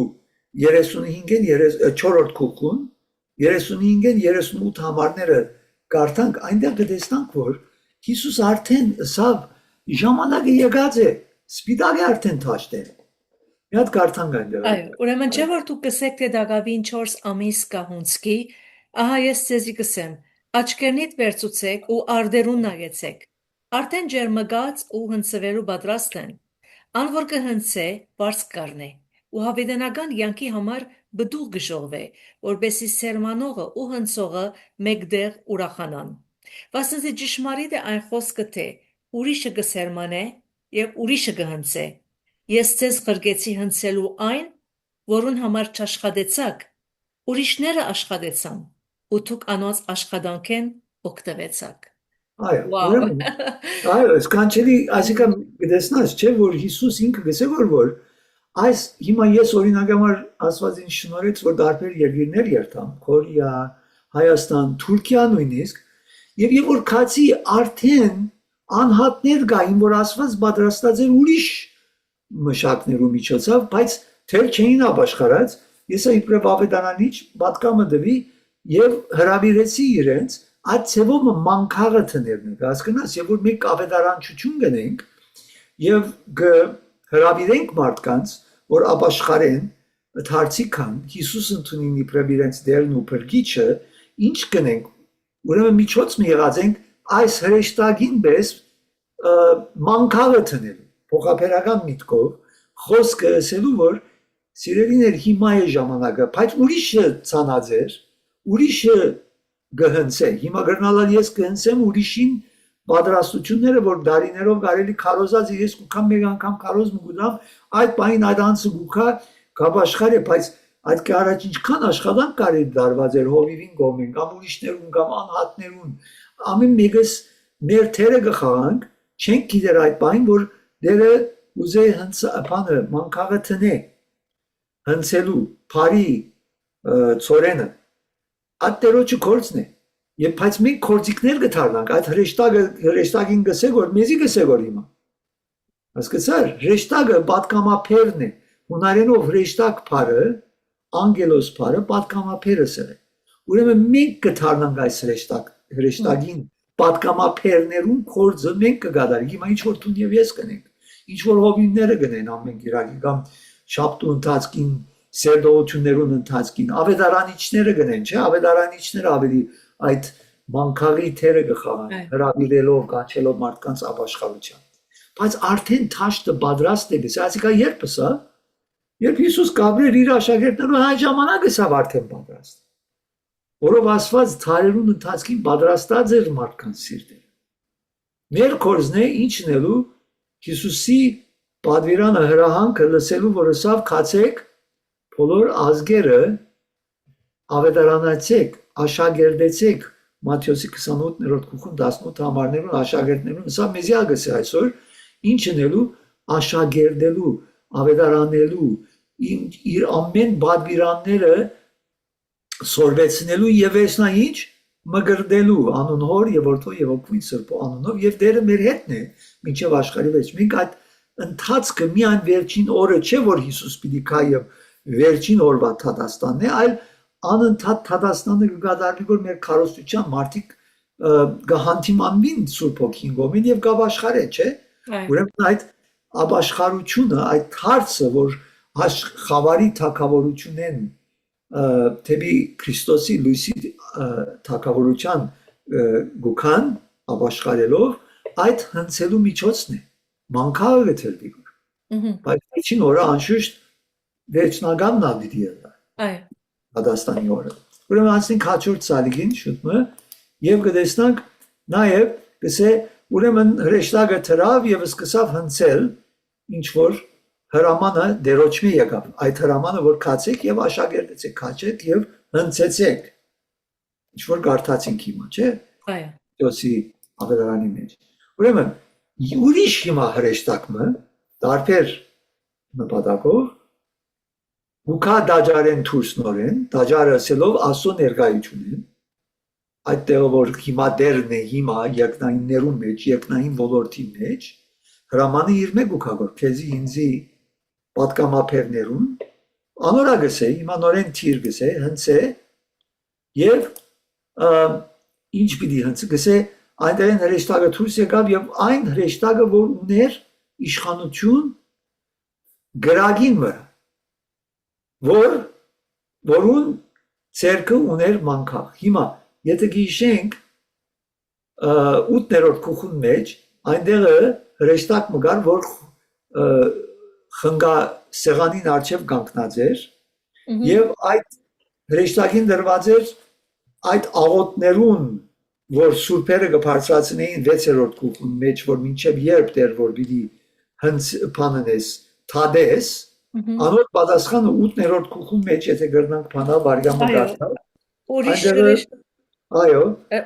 35-ին 4-րդ գլխուն 35-ին 38 համարները կարդանք, այնտեղ կտեսնանք, որ Հիսուս արդեն ասավ ժամանակը եկած է, սպիտակ է արդեն թաշտել։ Մի հատ կարդանք այնտեղ։ այո, ուրեմն չէ որ դուք կսեք թե դակավին 4 ամիս կահունցքի, ահա ես ձեզի կսեմ, աչքերնիդ վերցուցեք ու արդերուն նայեցեք, արդեն ջերմգած ու հնցվելու պատրաստ են, ան որ կհնցե բարձ կառնե, ու հավիտենական յանքի համար բդուղ կժողվե, որբեսի սերմանողը ու հնցողը մեկտեղ ուրախանան։ Վասնզի ճշմարիտ է այն խոսքը թե ուրիշը կսերմանե եւ ուրիշը կհնցե։ Ես ձեզ ղրգեցի հնցելու այն, որուն համար չաշխատեցաք, ուրիշները աշխատեցան, ու դուք անոնց աշխատանքեն օգտվեցաք։ Այո, Վաու։ ուրեմն, այո, սկանչելի, այսինքն գտեսնած, չէ, որ Հիսուս ինքը գսե որ այս հիմա ես օրինակամար Աստվածին շնորհեց, որ դարբեր երկիրներ երթամ, Կորեա, Հայաստան, Թուրքիա նույնիսկ, եւ որ քացի արդեն անհատներ կային, որ Աստված պատրաստած էր ուրիշ մշակներու միջոցով, բայց թեր չէին ապաշխարած, ես իբրև ավետարանիչ պատկամը դվի եւ հրավիրեցի իրենց այդ ցևոմը մանկաղը թներն հասկանաս, եւ որ մենք ավետարանչություն գնենք եւ հրավիրենք մարդկանց, որ ապաշխարեն, դարձիկան Հիսուս ընդունին իբրև իրենց դերն ու փրկիչը, ինչ կնենք, ուրեմն միջոց մի եղած ենք այս հրեշտակին պես մանկաղը թնել, փոխաբերական միտքով, խոսքը ասելու, որ սիրելիներ հիմա է ժամանակը, բայց ուրիշը ցանած էր, ուրիշը գհնցե, հիմա գրնալալ ես կհնցեմ ուրիշին պատրաստությունները, որ դարիներով կարելի քարոզած ես կուքամ մեկ անգամ քարոզ մգուդամ, այդ բային այդ անցը գուքա կապաշխար է, բայց այդ կառաջ ինչքան աշխատանք կարի դարված էր հովիվին գոմին կամ ուրիշներուն կամ անհատներուն ամեն մեկս մեր թերը գխանք չենք գիտեր այդ բան որ դերը ուզե հենց բանը մանկաղը տնե հնցելու բարի ծորենը այդ տերոջը կորցն է եւ բայց մենք կորցիկներ գտարնանք այդ հրեշտագին գսե որ մեզի գսե որ հիմա հասկացար հրեշտագը պատկամափերն է հունարենով հրեշտակ բարը անգելոս բարը պատկամափերը սեր է ուրեմն մենք գտարնանք այս հրեշտագին պատկամափերներուն կորձը մենք կգադարենք հիմա ինչ որ տուն եւ ես կնենք ինչ որ հոբիները գնեն ամեն գիրակի կամ շաբթու ընթացքին սերդողություններուն ընթացքին ավետարանիչները գնեն չէ ավետարանիչները ավելի այդ մանկաղի թերը գխան հրավիրելով կանչելով մարդկանց ապաշխարության բայց արդեն թաշտը պատրաստ է ասիկա երբ սա երբ Հիսուս Գաբրիել իր աշակերտներուն այն ժամանակ սա արդեն պատրաստ որով ասված թարերուն ընթացքին պատրաստած էր մարդկանց սիրտերը մեր կորզն է ինչնելու Հիսուսի պատվիրանը հրահանգը լսելու որ սավ կացեք բոլոր ազգերը ավետարանացեք աշակերտեցեք Մատթեոսի 28-րդ գլխում 18 համարներուն աշակերտներուն սա մեզի ագս է այսօր ինչնելու աշակերտելու ավետարանելու իր ամեն պատվիրանները սորվեցնելու եւ վերջնա ինչ մգրդելու անուն հոր եւ որդու եւ օգնի սրբո անունով եւ դերը մեր հետն է մինչեւ աշխարհի վերջ մենք այդ ընթացքը միայն վերջին օրը չէ որ Հիսուս պիտի գա եւ վերջին օրվա թադաստանն է այլ անընդհատ թադաստանը կգադարվի որ մեր քարոզության մարդիկ գահանտիմանվին սուրբ հոգին գոմին եւ գավաշխարե չէ ուրեմն այդ ապաշխարությունը այդ հարցը որ խավարի թակավորությունեն թեպի Քրիստոսի լույսի թակավորության գուքան ապաշխարելով այդ հնցելու միջոցն է մանկաղը գտերվի բայց վերջին օրը անշուշտ վերջնականն ա դիտի այո Հադաստանի օրը ուրեմն անցնենք հաջորդ սալիգին շուտը եւ կտեսնանք նաեւ կսե ուրեմն հրեշտակը թրավ եւ սկսավ հնցել ինչ որ հրամանը դերոճմի եկավ այդ հրամանը որ քացեք եւ աշակերտեցեք քաչեք եւ հնցեցեք ինչ որ գարտացինք հիմա չէ այո դոսի ավելարանի մեջ ուրեմն ուրիշ հիմա հրեշտակը դարբեր նպատակով Ուքա դաջարեն թուրսնորեն, դաջարը ասելով ասո ներկայությունեն, այդ տեղը որ հիմա դերն է հիմա երկնայիններում մեջ, երկնային ոլորտի մեջ, հրամանը իր մեկ ուքագոր, քեզի ինձի պատկամափերներուն, անորագս է, հիմա նորեն թիր գս է, հնց է, և ինչ պիտի հնց գս է, այնտեղ են հրեշտակը թուրս եկավ և այն հրեշտակը, որ ուներ իշխանություն գրագին վրա, որուն ցերկը ուներ մանկաղ։ Հիմա եթե գիշենք 8-րդ գլխուն մեջ այնտեղը հրեշտակ մգար որ խնգա սեղանին արչև կանգնած էր եւ այդ հրեշտակին դրված էր այդ աղոթներուն որ սուրբերը կբարձրացնեին 6-րդ գլխուն մեջ որ մինչեւ երբ դեր որ պիտի հենց բանանես թադես Անոր պատասխանը 8-րդ գլխում մեջ եթե գրնանք բանալ վարյամը դարձավ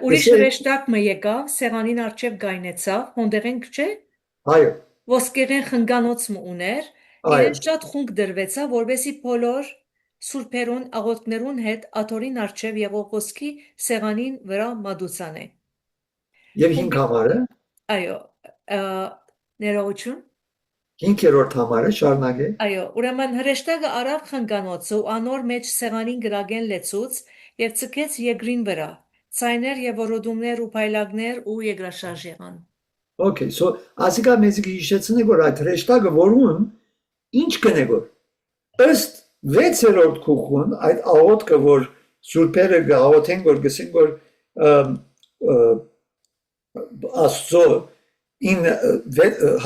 ուրիշ հրեշտակը եկավ սեղանին արչև գայնեցավ հոնդեղեն չէ այո ոսկեղեն խնգանոցը ուներ իրեն շատ խունկ դրվեցավ որովհետեւ բոլոր սուրբերուն աղոթքներուն հետ աթորին արչև եղող ոսկի սեղանին վրա մատուցան է եւ 5 համարը այո ներողություն 5-րդ համարը շարունակե այո ուրեմն հրեշտակը արավ խնգանոցը ու անոր մեջ սեղանին գրագեն լեցուց եւ ցկեց եգրին վրա ցայներ եւ որոդումներ ու փայլակներ ու եգրաշարժ եղան Okay so ասիկա մեզ գիշեցնե որ այդ հրեշտակը որուն ինչ կնե որ ըստ 6-րդ գլխուն այդ աղոթքը որ սուրբերը գաղոթեն որ գսեն որ աստծո in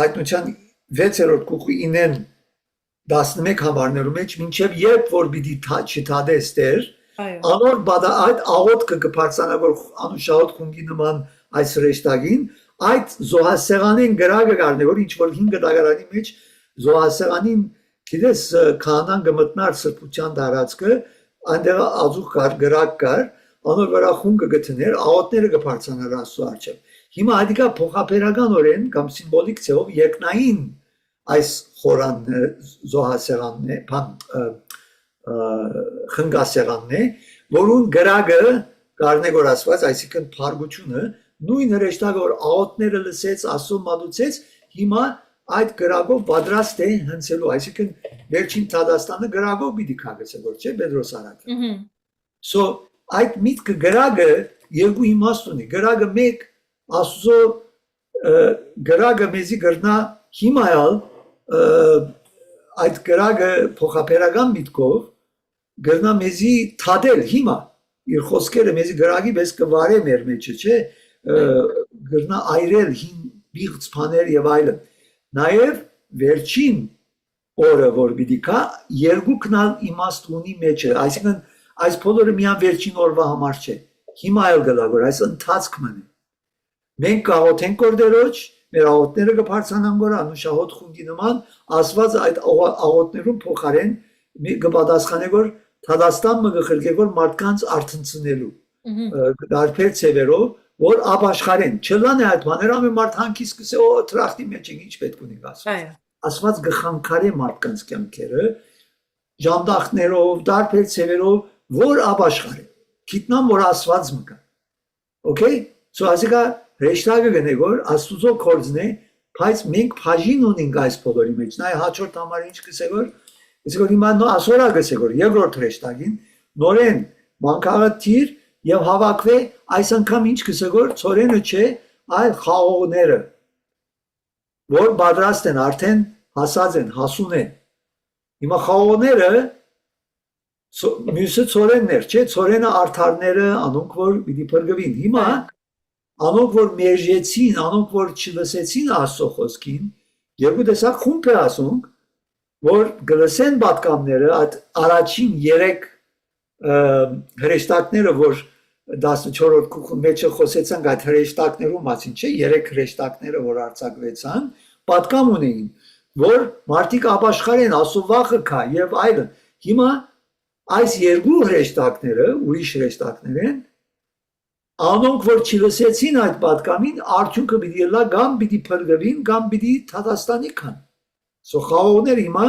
հայտնության 6-րդ գլխի ինեն 11 համարներում մեջ մինչև երբ որ պիտի չթադես դեր անոր բադա այդ աղոթքը կբարձանա որ անուշահոտ խունգի նման այս հրեշտակին այդ զոհասեղանին գրագը գարնե որ ինչ որ 5 դագարանի մեջ զոհասեղանին Գիտես, քանան գմտնար սրբության տարածքը, այնտեղ ազուխ կար, գրակ կար, անոր վրա խունկը գտներ, աղոտները կբարձրանար Աստծո առջև։ Հիմա ադիկա փոխապերական կամ սիմվոլիկ ցեով երկնային այս խորանն զոհասեղանն է, խնգասեղանն է, որուն գրագը կարնեգոր ասված, այսինքն փարգությունը նույն հրեշտակը որ աղոտները լսեց, Աստծո մատուցեց, հիմա այդ գրագով պատրաստ է հնցելու, այսինքն վերջին Թադաստանը գրագով պիտի քաղեցը, որ չէ Պետրոս արակը։ So այդ միտքը գրագը երկու իմաստ ունի, գրագը մեկ Աստծո գրագը մեզի գրնա հիմայալ այդ գրագը փոխապերական միտքով գրնա մեզի թադել հիմա իր խոսքերը մեզի գրագի պես կվարե մեր մեջը, չէ, գրնա այրել հին բիղծ բաներ եւ այլն։ Նաև վերջին օրը որ պիտի կա երկուքն իմաստ ունի մեջը, այսինքն այս բոլորը միան վերջին օրվա համար չէ, հիմա այլ գլագոր, այս ընթացքն է։ Մենք կաղոթենք որ Տերոջ, մեր աղոթները կբարձրանան որ անուշահոտ խունգի նման, Աստված այդ աղոթներուն փոխարեն կպատասխանե որ Թադաստան մը գխրկե որ մարդկանց արթնցնելու դարբեր ծևերով որ ապաշխարեն չլան է այդ բաները ամեն մարդ հանգիստ կսե օ տրախտի մեջ է ինչ պետք ունի ասում Աստված գխանգարե մարդկանց կյանքերը ժանդախներով դարբեր ծևերով որ ապաշխարեն գիտնան որ Աստված մը կա okay so ասիկա հեշտագը գնե որ Աստուծո կորձն է բայց մենք բաժին ունենք այս բոլորի մեջ նայ հաջորդ համար ինչ կսե որ իսկ որ հիմա ասորա գսե որ երկրորդ հեշտագին նորեն մանկաղը թիր եւ հավաքվե այս անգամ ինչ կսեգոր ծորենը չէ այլ խաղողները որ պատրաստ են արդեն հասած են հասուն են հիմա խաղողները մյուսը ծորեններ չէ ծորենը արդարները անոնք որ պիտի փրկվին հիմա անոնք որ մերժեցին անոնք որ չլսեցին Աստծո խոսքին երկու տեսակ խումբ է ասոնք որ գլսեն պատկամները այդ առաջին 3 հրեշտակները որ 14-րդ քուխու մեջը խոսեցանք այդ հրեշտակներու մասին, չէ, 3 հրեշտակները որ արձակվեցան, պատկամ ունեին, որ մարդիկ ապաշխարեն, Աստծո վախը կա եւ այլն։ Հիմա այս երկու հրեշտակները, ուրիշ հրեշտակներ են, անոնք որ չլսեցին այդ պատկամին, արդյունքը պիտի լա կամ պիտի փրկվին, կամ պիտի Թադաստանի կան։ Սոխաղողները հիմա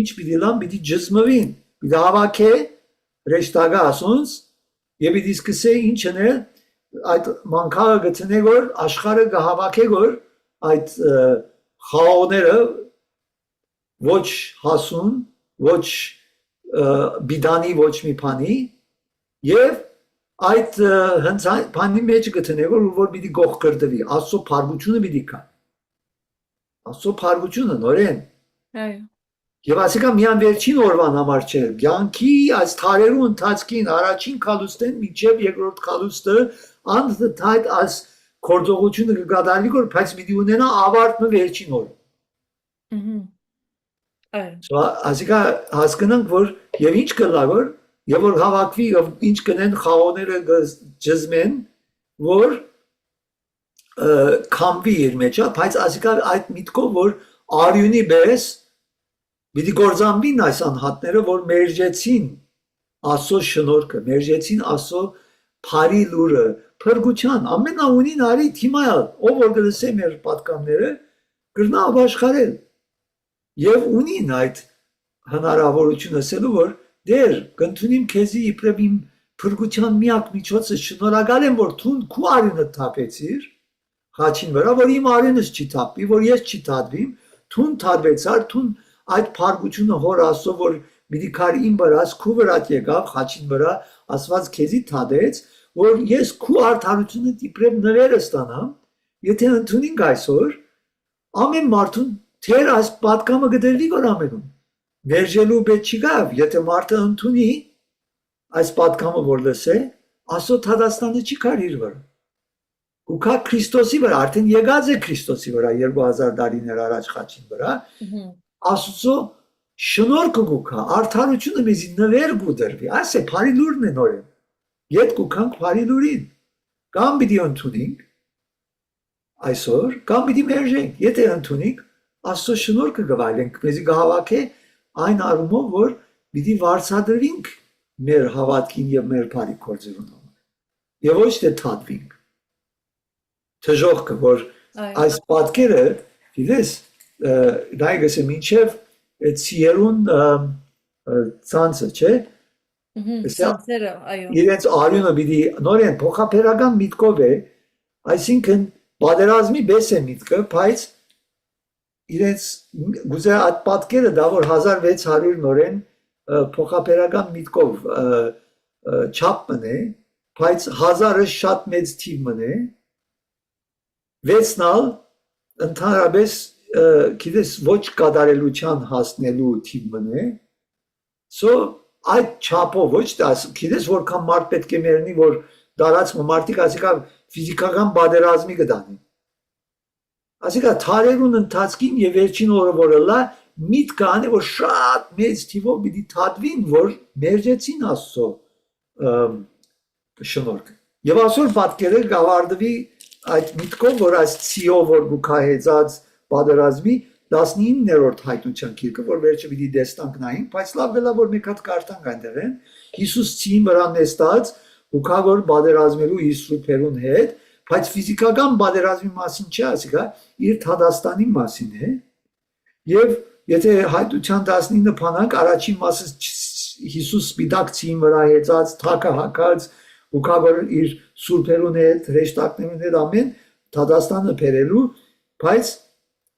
ինչ պիտի լան, պիտի ջզմվին, պիտի հավաքե հրեշտակը ասոնց Եվ իդի սկսե ինչն է այդ մանկաղը գտնե որ աշխարհը կհավաքե որ այդ խաղողները ոչ հասուն, ոչ բիդանի, ոչ մի բանի եւ այդ հենց բանի մեջ գտնե որ պիտի գող կրդվի, Աստծո փառությունը պիտի կա։ Աստծո փառությունը նորեն։ Այո։ Եվ ասիկա միան վերջին օրվան համար չէ, կյանքի այս թարերու ընթացքին առաջին քալուստեն մինչև երկրորդ քալուստը անընդհատ այս կորձողությունը կգադարի որ բայց պիտի ունենա ավարտը վերջին օրը։ Այո։ Ասիկա հասկանանք որ եւ ինչ կլա որ եւ որ հավաքվի եւ ինչ կնեն խաղողները ջզմեն որ կամվի իր մեջ, բայց ասիկա այդ միտքով որ արյունի բես Պիտի գործանվին այս անհատները, որ մերժեցին Աստծո շնորհքը, մերժեցին Աստծո փարի լուրը, փրկության, ամենաունին արի հիմա ով որ գլսե մեր պատկամները, կրնա ապաշխարել։ Եվ ունին այդ հնարավորությունը ասելու, որ դեր կընդունիմ քեզի իբրև իմ փրկության միակ միջոցը շնորհակալ եմ, որ թուն քու արյունը թափեցիր, խաչին վրա, որ իմ արյունս չի թափվի, որ ես չի թափվիմ, թուն թափեցար, թուն այդ փառկությունը հոր Աստծո որ պիտի քար իմ վրա քու վրա եկավ խաչին վրա ասված քեզի թադեց որ ես քու արդարությունը դիպրեմ նվերը ստանամ եթե ընդունենք այսօր ամեն մարդուն թեր այս պատկամը գդրվի որ ամենում վերջելու պետք չի գավ եթե մարդը ընդունի այս պատկամը որ լսե Աստծո Թադաստանը չի քար իր վրա ու քա Քրիստոսի վրա արդեն եկած է Քրիստոսի վրա 2000 տարիներ առաջ խաչին վրա Աստծո շնորհքը գուքա արդարությունը մեզի նվեր գուդրվի ասե բարի լուրն է նորեն Ետ գուքանք բարի լուրին կամ պիտի ընդունենք այսօր կամ պիտի մերժենք եթե ընդունենք Աստծո շնորհքը գվայելենք մեզի գահավաքը այն առումով, որ պիտի վարձատրվենք մեր հավատքին եւ մեր բարի գործերուն համար։ Եվ ոչ թե թաթվենք։ Թժողքը, որ Այո։ այս պատկերը, գիտես, դայգս է մինչև ցիերուն ցանցը, չէ՞։ Սանսերը, այո։ Իրենց արյունը պիտի նորեն փոխապերական միտքով է, այսինքն պատերազմի պես է միտքը, բայց իրենց գուցե այդ պատկերը դա որ 1600 նորեն փոխապերական միտքով չափ մնե, բայց 1000-ը շատ մեծ թիվ մնե, 6-նալ ընդհանրապես գիտես ոչ կատարելության հասնելու թիվ մնե, so այդ չափով ոչ դա գիտես որքան մարդ պետք է մեռնի որ դարածը մարդիկ ասիկա ֆիզիկական պատերազմի կդանի ասիկա թարերուն ընթացքին եւ վերջին օրը որը լա միտքը անի որ շատ մեծ թիվով պիտի թադվին որ մերժեցին աստծո շնորհքը եւ այսօր պատկերը գավարդվի այդ միտքով որ այս ցիով որ գուքահեծած պատերազմի 19-րդ հայտության գիրքը, որ վերջը պիտի դեստանք նայենք, բայց լավ գլա որ մեկ հատ կարտանք այնտեղ են։ Հիսուս ցին վրա նստած ուքավոր բادرազմելու իր սրբերուն հետ, բայց ֆիզիկական բادرազմի մասին չի ասիկա, իր Թադաստանի մասին է։ Եվ եթե հայտության 19 փանանք առաջին մասը Հիսուս սպիտակ ցին վրա հեծած, թակը հակած, ուքավոր իր սրբերուն հետ, հրեշտակներուն հետ ամեն Թադաստանը բերելու, բայց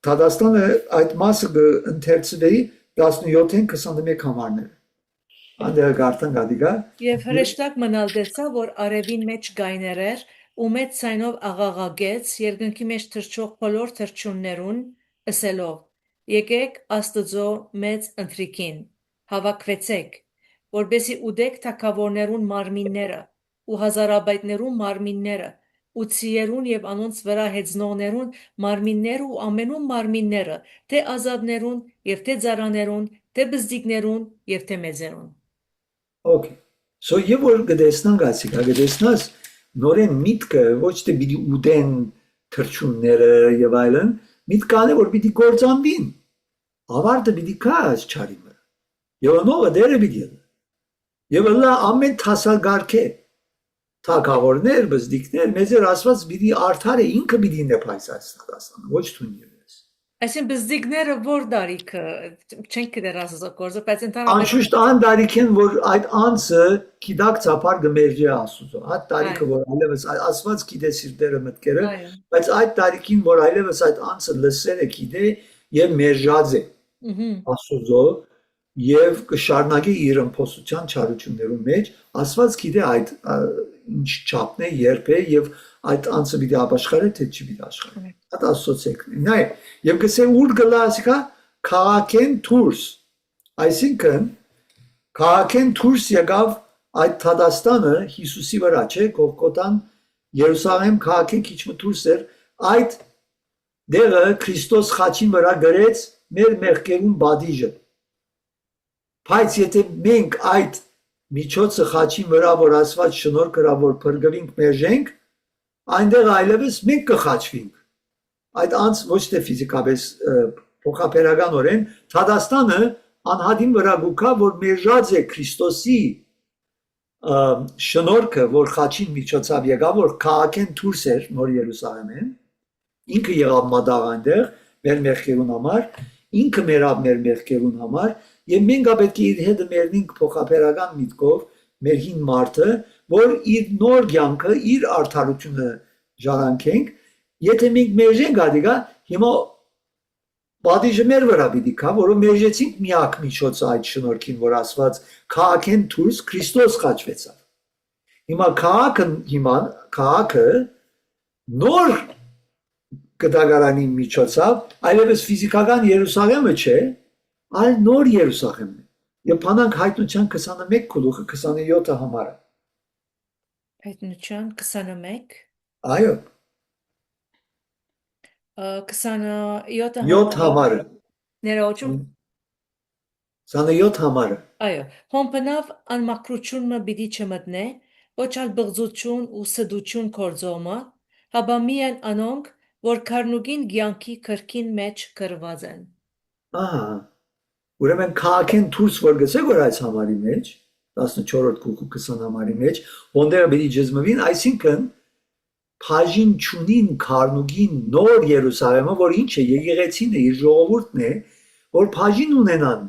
Թադաստանը այդ մասը ընթերցվեի 17-ին 21 համարները։ Անդեր գարտան գադիգա։ Եվ հրեշտակ մնալ դեսա, որ արևին մեջ գայներ էր, ու մեծ ցայնով աղաղագեց երկնքի մեջ թրջող բոլոր թրջուններուն, ասելով. Եկեք Աստծո մեծ ընթրիքին, հավաքվեցեք, որբեսի ուդեք թագավորներուն մարմինները, ու հազարաբայտներուն մարմինները, ու ցիերուն եւ անոնց վրա հեծնողներուն մարմինները ու ամենուն մարմինները, թե ազատներուն եւ թե ծառաներուն, թե բզդիկներուն եւ թե մեծերուն։ Okay. So եւ որ գտեսնանք ասիկա, գտեսնաս նորեն միտքը ոչ թե պիտի ուտեն թրջունները եւ այլն, միտքանը որ պիտի գործանվին։ Ավարտը պիտի կաս չարի մը։ Եվ նովը դերը պիտի։ Եվ լա ամեն թասագարքե թակավորներ, բզդիկներ, մեծեր ասված պիտի արդար է ինքը պիտի նեպայսած Թադաստանը, ոչ թունիվես։ Այսինքն բզդիկները որ դարիքը չենք դեռ ասած գործը, բայց ընդհանրապես Անշուշտ ան դարիքեն որ այդ անձը գիտակ ցապար գմերջի ասուծո, այդ դարիքը որ այլևս ասված գիտես իր դերը մտքերը, բայց այդ դարիքին որ այլևս այդ անձը լսել է գիտե եւ մերժած է ասուծո եւ կշարունակի իր ըմփոսության չարություններում մեջ ասված գիտե այդ ինչ չափն է երբ է եւ այդ անձը պիտի ապաշխարե թե չի պիտի աշխարհի այդ ասոցեք նայ եւ գսե ուր գլասիկա քաղաքեն դուրս այսինքն քաղաքեն դուրս եկավ այդ Թադաստանը Հիսուսի վրա չէ Գողգոթան Երուսաղեմ քաղաքեն քիչ դուրս էր այդ դերը Քրիստոս խաչին վրա գրեց մեր մեղքերուն բադիժը բայց եթե մենք այդ միջոցը խաչին վրա որ ասված շնորհ կրա որ փրկվենք մերժենք այնտեղ այլևս մենք կխաչվենք այդ անց ոչ թե ֆիզիկապես փոխապերականորեն Թադաստանը անհադին վրա գուքա որ մերժած է Քրիստոսի շնորհքը որ խաչին միջոցով եկավ որ քաղաքեն դուրս էր նոր Երուսաղեմեն ինքը եղավ մադաղ այնտեղ մեր մեղքերուն համար ինքը մերավ մեր մեղքերուն համար եւ մենք պետք է իր հետ մերնենք փոխապերական միտքով մեր հին մարդը որ իր նոր կյանքը իր արդարությունը ժառանգենք եթե մենք մերժենք ադիգա հիմա բադիժը մեր վրա պիտի կա որը մերժեցինք միակ միջոցը այդ շնորհքին որ ասված քաղաքեն դուրս Քրիստոս խաչվեցավ հիմա քաղաքը նոր կդագարանի միջոցով այլևս ֆիզիկական Երուսաղեմը չէ այլ նոր Երուսաղեմն է եւ փանանք հայտնության 21 գլուխը 27 համարը հայտնության 21 այո 27 համարը ներողություն 27 համարը այո հոմբնավ անմակրությունը պիտի չմտնե ոչ ալ բղծություն ու սդություն կորձոմը հաբա միայն անոնք որ քարնուգին կյանքի քրքին մեջ գրված են ահա Ուրեմն քաղաքեն դուրս որ գցեք որ այս համարի մեջ 14-րդ գլուխ 20 համարի մեջ ոնտեղ բերի ջզմվին, այսինքն բաժին ճունին Քարնուգին նոր Երուսաղեմը, որ ինչ է եկեղեցին է, իր ժողովուրդն է, որ բաժին ունենան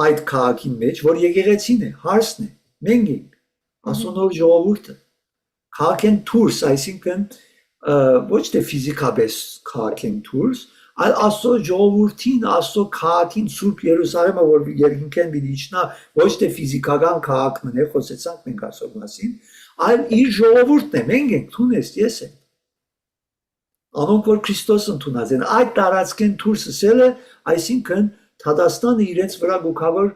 այդ քաղաքին մեջ, որ եկեղեցին է, հարսն է, մենք ենք, ասոնոր ժողովուրդը, քաղաքեն դուրս, այսինքն ոչ թե ֆիզիկապես քաղաքեն դուրս, այլ Աստծո ժողովրդին, Աստծո քաղաքին Սուրբ Երուսաղեմը, որ երկինքեն պիտի իջնա, ոչ թե ֆիզիկական քաղաքն է, խոսեցանք մենք այսօր մասին, այլ իր ժողովուրդն է, մենք ենք, դու ես, ես եմ։ Անոնք որ Քրիստոս ընդունած են, այդ տարածքեն դուրս ասելը, այսինքն Թադաստանը իրենց վրա գուքավոր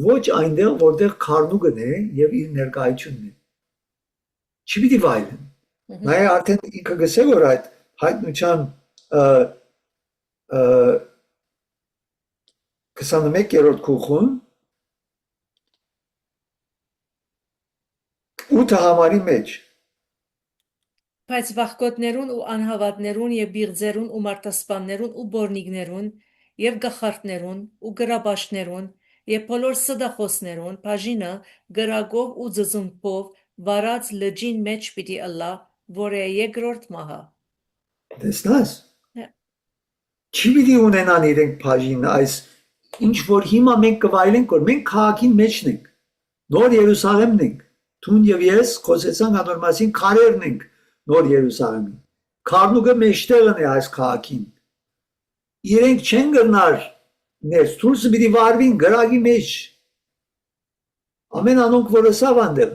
ոչ այնտեղ, որտեղ քարնուգն է եւ իր ներկայությունն է։ Չպիտի վայելեն։ Նայ արդեն ինքը գսե որ այդ հայտնության 21-րդ գլխում 8 համարի մեջ Բայց վախկոտներուն ու անհավատներուն եւ բիղձերուն ու մարտասպաններուն ու բորնիգներուն եւ գախարտներուն ու գրաբաշներուն եւ բոլոր սդախոսներուն բաժինը գրագով ու ձզումփով վարած լջին մեջ պիտի ըլլա, որ է երկրորդ մահը։ տեսնաս չի պիտի ունենան իրենք բաժին այս ինչ որ հիմա մենք կվայելենք որ մենք քաղաքին մեջն ենք նոր Երուսաղեմն ենք Տուն եւ ես խոսեցանք անոր մասին քարերն ենք նոր Երուսաղեմին քարնուգը մեջտեղն է այս քաղաքին իրենք չեն գնար ներս դուրս պիտի վարվին գրագի մեջ ամեն անոնք որ ասավ անդել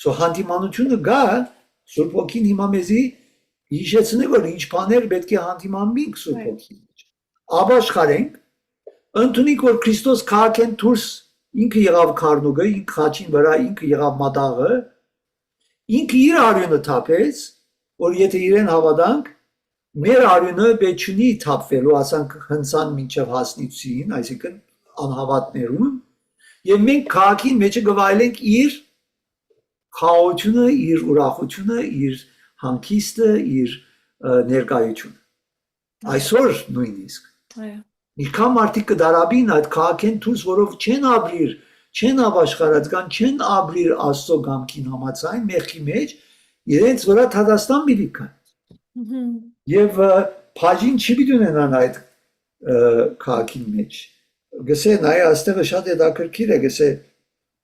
սո հանդիմանությունը գա Սուրբ Ոգին հիմա մեզի հիշեցնի որ ինչ բաներ պետք է հանդիմանվենք Սուրբ Ոգի մեջ աբաշխարենք ընդունիկ որ Քրիստոս քաղաքեն դուրս ինքը եղավ քարնուգը ինքը խաչին վրա ինքը եղավ մատաղը ինքը իր արյունը թափեց որ եթե իրեն հավատանք մեր արյունը պետք չունի թափվելու ասանք հնցան մինչև հասնիցին այսինքն անհավատներուն եւ մենք քաղաքին մեջը գվայելենք իր խաղաղությունը իր ուրախությունը իր հանգիստը իր ներկայությունը այսօր նույնիսկ Ինչքան մարդիկ կդարաբին այդ քաղաքեն դուրս որով չեն ապրիր չեն ապաշխարած կան չեն ապրիր Աստծո գամքին համաձայն մեղքի մեջ իրենց վրա Թադաստան պիտի կան եւ բաժին չի պիտի ունենան այդ քաղաքին մեջ գսե նայ այստեղը շատ հետաքրքիր է գսե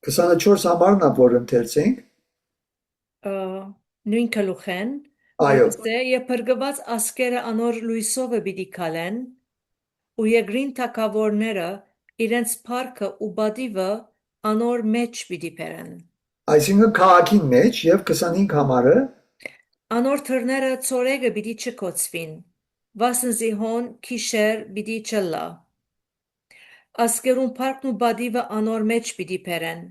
24 համարն որ ընթերցենք նույն գլուխեն այո եւ փրկված ասկերը անոր լույսովը պիտի քալեն ու երկրին թակավորները իրենց փառքը ու բադիվը անոր մեջ պիտի բերեն այսինքն քաղաքին մեջ եւ 25 համարը անոր թռները ծորեգը պիտի չկոծվին վասնզի հոն քիշեր պիտի չլա ասկերուն փառքն ու բադիվը անոր մեջ պիտի բերեն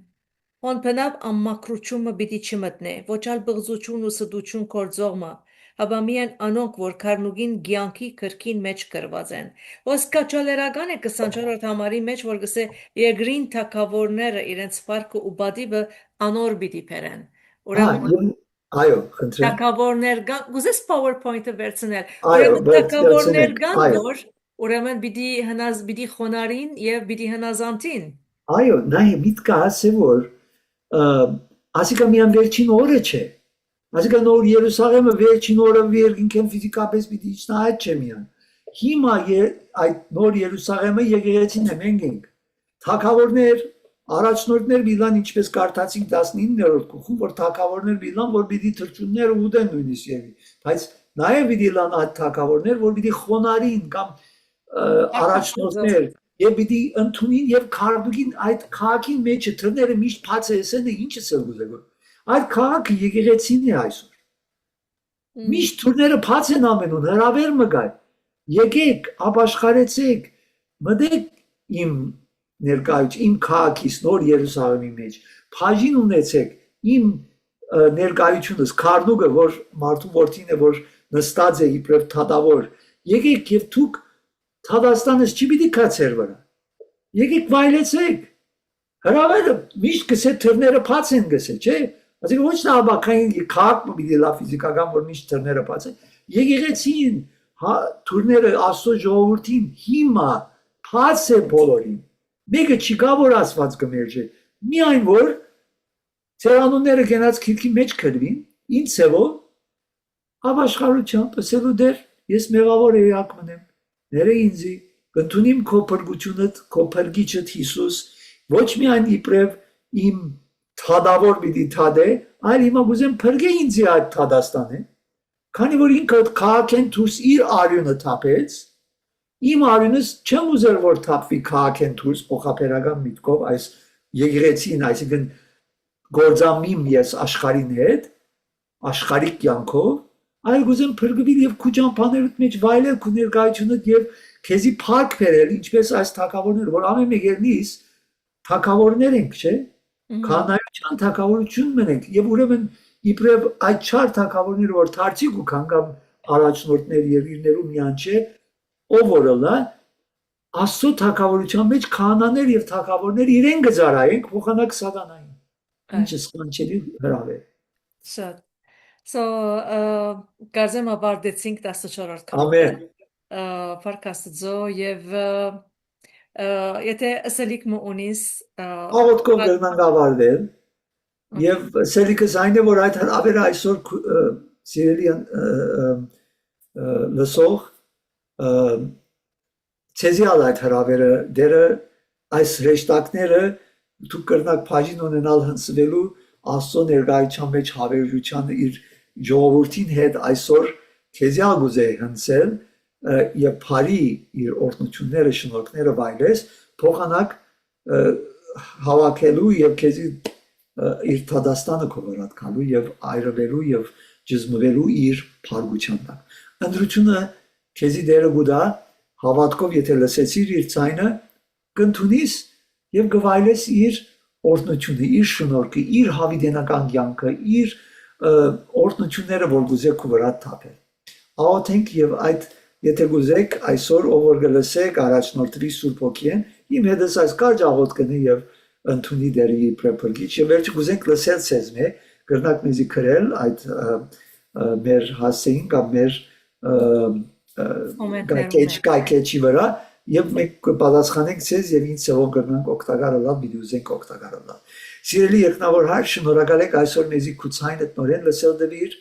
հոն բնավ ամմակրությունը պիտի չմտնե ոչ ալ բղզություն ու սդություն կորձողմը Հաբա միայն անոնք, որ քարնուգին գյանքի կրկին մեջ կրված են։ Ոսկաչալերական է 24-րդ համարի մեջ, որ գսե երկրին թակավորները իրենց փառքը ու բադիվը անոր պիտի բերեն։ Ուրեմն այո, խնդրեմ։ Թակավորներ կան, գուզես PowerPoint-ը վերցնել։ Ուրեմն թակավորներ կան, որ ուրեմն պիտի խոնարին եւ պիտի հնազանդին։ Այո, նայ միտքը ասե որ ասիկա միան վերջին օրը չէ։ Այսինքն նոր Երուսաղեմը վերջին օրը երկինքեն ֆիզիկապես պիտի իջնա այդ չէ միան։ Հիմա այդ նոր Երուսաղեմը եկեղեցին է մենք ենք։ Թագավորներ, առաջնորդներ բիլան ինչպես կարդացինք 19-րդ գլխում, որ թագավորներ բիլան, որ պիտի թրջունները ուտեն նույնիսկ եւի։ Բայց նաեւ պիտի լան այդ թագավորներ, որ պիտի խոնարհին կամ առաջնորդներ եւ պիտի ընդունին եւ քարդուգին այդ քաղաքին մեջը թռները միշտ բաց է ասեն ինչը սելգուզեգո Այդ քաղաքը եկեղեցին է այսօր։ Միշտ թուրները բաց են ամենում, հրավեր մգայ։ Եկեք, ապաշխարեցեք, մտեք իմ ներկայություն, իմ քաղաքից նոր Երուսաղեմի մեջ։ Բաժին ունեցեք իմ ներկայությունս, քարնուգը, որ մարդու որդին է, որ նստած է իբրև թադավոր։ Եկեք եւ դուք Թադաստանից չի պիտի կացեր վրա։ Եկեք վայելեցեք։ Հրավերը միշտ գսե թուրները բաց են գսե, չէ՞։ Այսինքն ոչ թե աբակային քաղաք պիտի լա ֆիզիկական որ միշտ թռները բաց են եկեղեցին թուրները Աստծո ժողովրդին հիմա բաց է բոլորին Մեկը չի գա որ Աստված կմերժի։ Միայն որ ձեր անունները գնաց քիրքի մեջ կրվին, ինչ ցևով ապաշխարությամբ ասելու դեր ես մեղավոր էակ մնեմ։ Ները ինձի կընդունիմ քո փրկությունը, քո փրկիչդ Հիսուս, ոչ միայն իբրև իմ թադավոր պիտի թադե, այլ հիմա գուզեմ փրկե ինձի այդ թադաստանը, քանի որ ինքը քաղաքեն դուրս իր արյունը թափեց, իմ արյունս չեմ ուզել որ թափվի քաղաքեն դուրս փոխապերական միտքով այս եկեղեցին, այսինքն գործամիմ ես աշխարհին հետ, աշխարհիկ կյանքով, այլ գուզեմ փրկվել եւ քու ճամփաներուդ մեջ վայելել քու ներկայությունդ եւ քեզի փառք բերել, ինչպես այս թակավորները, որ ամեն մեկերնից թակավորներ ենք, չէ՞։ Քանայության թակավորություն մնենք եւ ուրեմն իբրև այդ չար թակավորները որ դարձիկ ու կանգամ առաջնորդներ եւ իրներու միան չէ, ով որը Աստծո թակավորության մեջ քահանաներ եւ թակավորներ իրեն գծարայենք փոխանակ սատանային։ Ինչը սքանչելի հրավեր։ Շատ։ So, կարծեմ ավարտեցինք 14-րդ քանոն։ Ամեն։ Փառք Աստծո եւ եթե ասելիք մունիս Աղոթքով կրնանք ավարտել եւ սելիկս այն է որ այդ հրավերը այսօր սիրելի լսող ցեզիալ այդ հրավերը դերը այս հեշտակները դու կրնակ բաժին ունենալ հնցվելու Աստծո ներկայության մեջ հավերժության իր ժողովրդին հետ այսօր քեզիալ գուզե հնցել եւ բարի իր օրհնությունները շնորհքները վայելես փոխանակ հավաքելու եւ քեզի իր թադաստանը կողորատքալու եւ այրվելու եւ ջզմվելու իր փարգությանն։ Ընդրությունը քեզի դերը գուտա հավատքով եթե լսեցիր իր ցայնը կընդունիս եւ գվայլես իր օրհնությունը, իր շնորհքը, իր հավիտենական կյանքը, իր օրհնությունները որ գուզեք ու վրա թափել։ Աղոթենք եւ այդ եթե գուզեք այսօր ով որ գլսեք առաջնորդի Սուրբ Հոգին, իմ հետս այս կարճ աղոթքն եւ ընդունի դերի փրփրկիչ եւ վերջ գուզենք լսել ցեզմե կրնակ մեզի քրել այդ մեր հասեին կամ մեր կայքեչի վրա եւ մենք կպատասխանենք ցեզ եւ ինձ ցեվով կրնանք օգտակարալալ պիտի ուզենք օգտակարալալ սիրելի երկնավոր հայր շնորհակալ եք այսօր մեզի քուցայինը նորեն լսել դվիր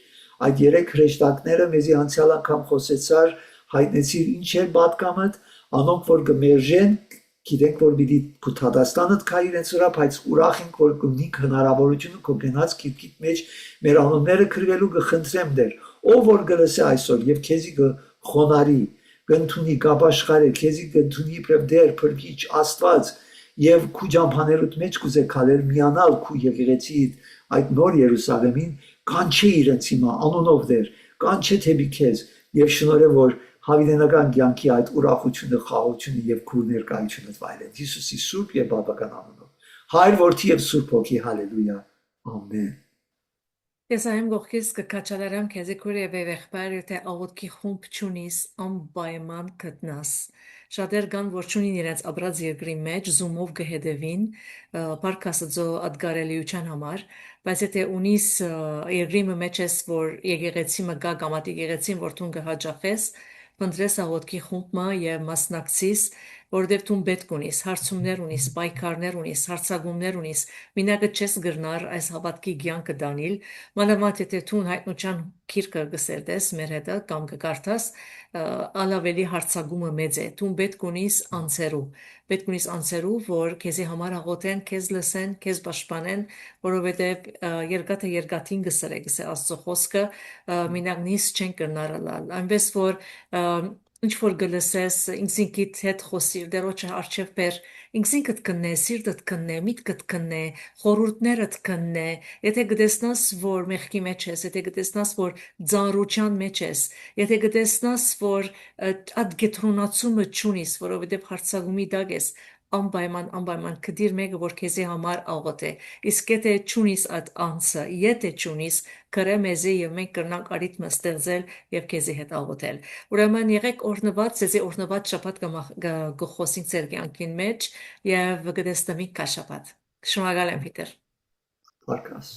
այդ երեք հրեշտակները մեզի անցյալ անգամ խոսեցար հայտնեցիր ինչ է պատկամդ անոնք որ կմերժեն գիտենք որ պիտի քութադաստանը կա իրենց վրա բայց ուրախ ենք որ կունիկ հնարավորությունը կգնաց քիթքիթ մեջ մեր անունները քրվելու կխնդրեմ դեր ով որ գլսե այսօր եւ քեզի կխոնարի կընդունի կապաշխարի քեզի կընդունի իբրև դեր փրկիչ Աստված եւ քու ջամփաներուդ մեջ կուզե քալեր միանալ քու եկեղեցի այդ նոր Երուսաղեմին կանչե իրենց հիմա անոնով դեր կանչե թեպի քեզ եւ շնորհեմ որ հավիտենական կյանքի այդ ուրախությունը խաղաղությունը եւ քու ներկայությունը վայելեն Հիսուսի սուրբ եւ բավական անունով հայր որդի եւ սուրբ հոգի հալելույա ամեն Ես այմ գողքից կկաչալարամ քեզի քուրի վեվեղբար եթե աղոտքի խումբ չունիս անպայման գտնաս շատեր կան որ չունին իրենց ապրած երկրի մեջ զումով կհետևին Փառք Աստծո ադգարելիության համար բայց եթե ունիս երկրի մեջ ես որ եկեղեցի մը գա կամ at եկեղեցին որ դու կհաջախես Փնտրես աղոտքի խումբը եւ մասնակցիս որովհետև դու պետք ունիս հարցումներ ունիս պայքարներ ունիս հարցակումներ ունիս մինակը չես գրնար այս հավատքի կյանքը դանիլ մանավանդ եթե դու հայտնության քիրքը գսերտես մեր հետը կամ կկարդաս ալավելի հարցակումը մեծ է դու պետք ունիս անցերու որ քեզի համար աղոթեն քեզ լսեն քեզ պաշտպանեն որովհետև երկաթին գսրե Աստծո խոսքը մինակ նիս չեն կրնարալ այնպես որ ինչ որ գլսես ինքնիդ հետ խոսիր դերոջ արչև բեր ինքնիդ կնե սիրտդ կնե միտքդ կնե խորուրդներդ կնե եթե գտեսնաս որ մեղքի մեջ ես եթե գտեսնաս որ ծանրության մեջ ես եթե գտեսնաս որ այդ գետրոնացումը չունիս որովհետև հարցակումի դակ ես անպայման կդիր մեկը որ քեզի համար աղոթե իսկ եթե չունիս այդ անձը եթե չունիս գրե մեզի եւ մենք կրնանք արիթ մստեղծել եւ քեզի հետ աղոթել ուրեմն եղեք օրնված ձեզի օրնված շաբաթ գխոսին ձեր կյանքին մեջ եւ գտեստամի կաշաբաթ շնորհակալ եմ Պիտեր Պարկաս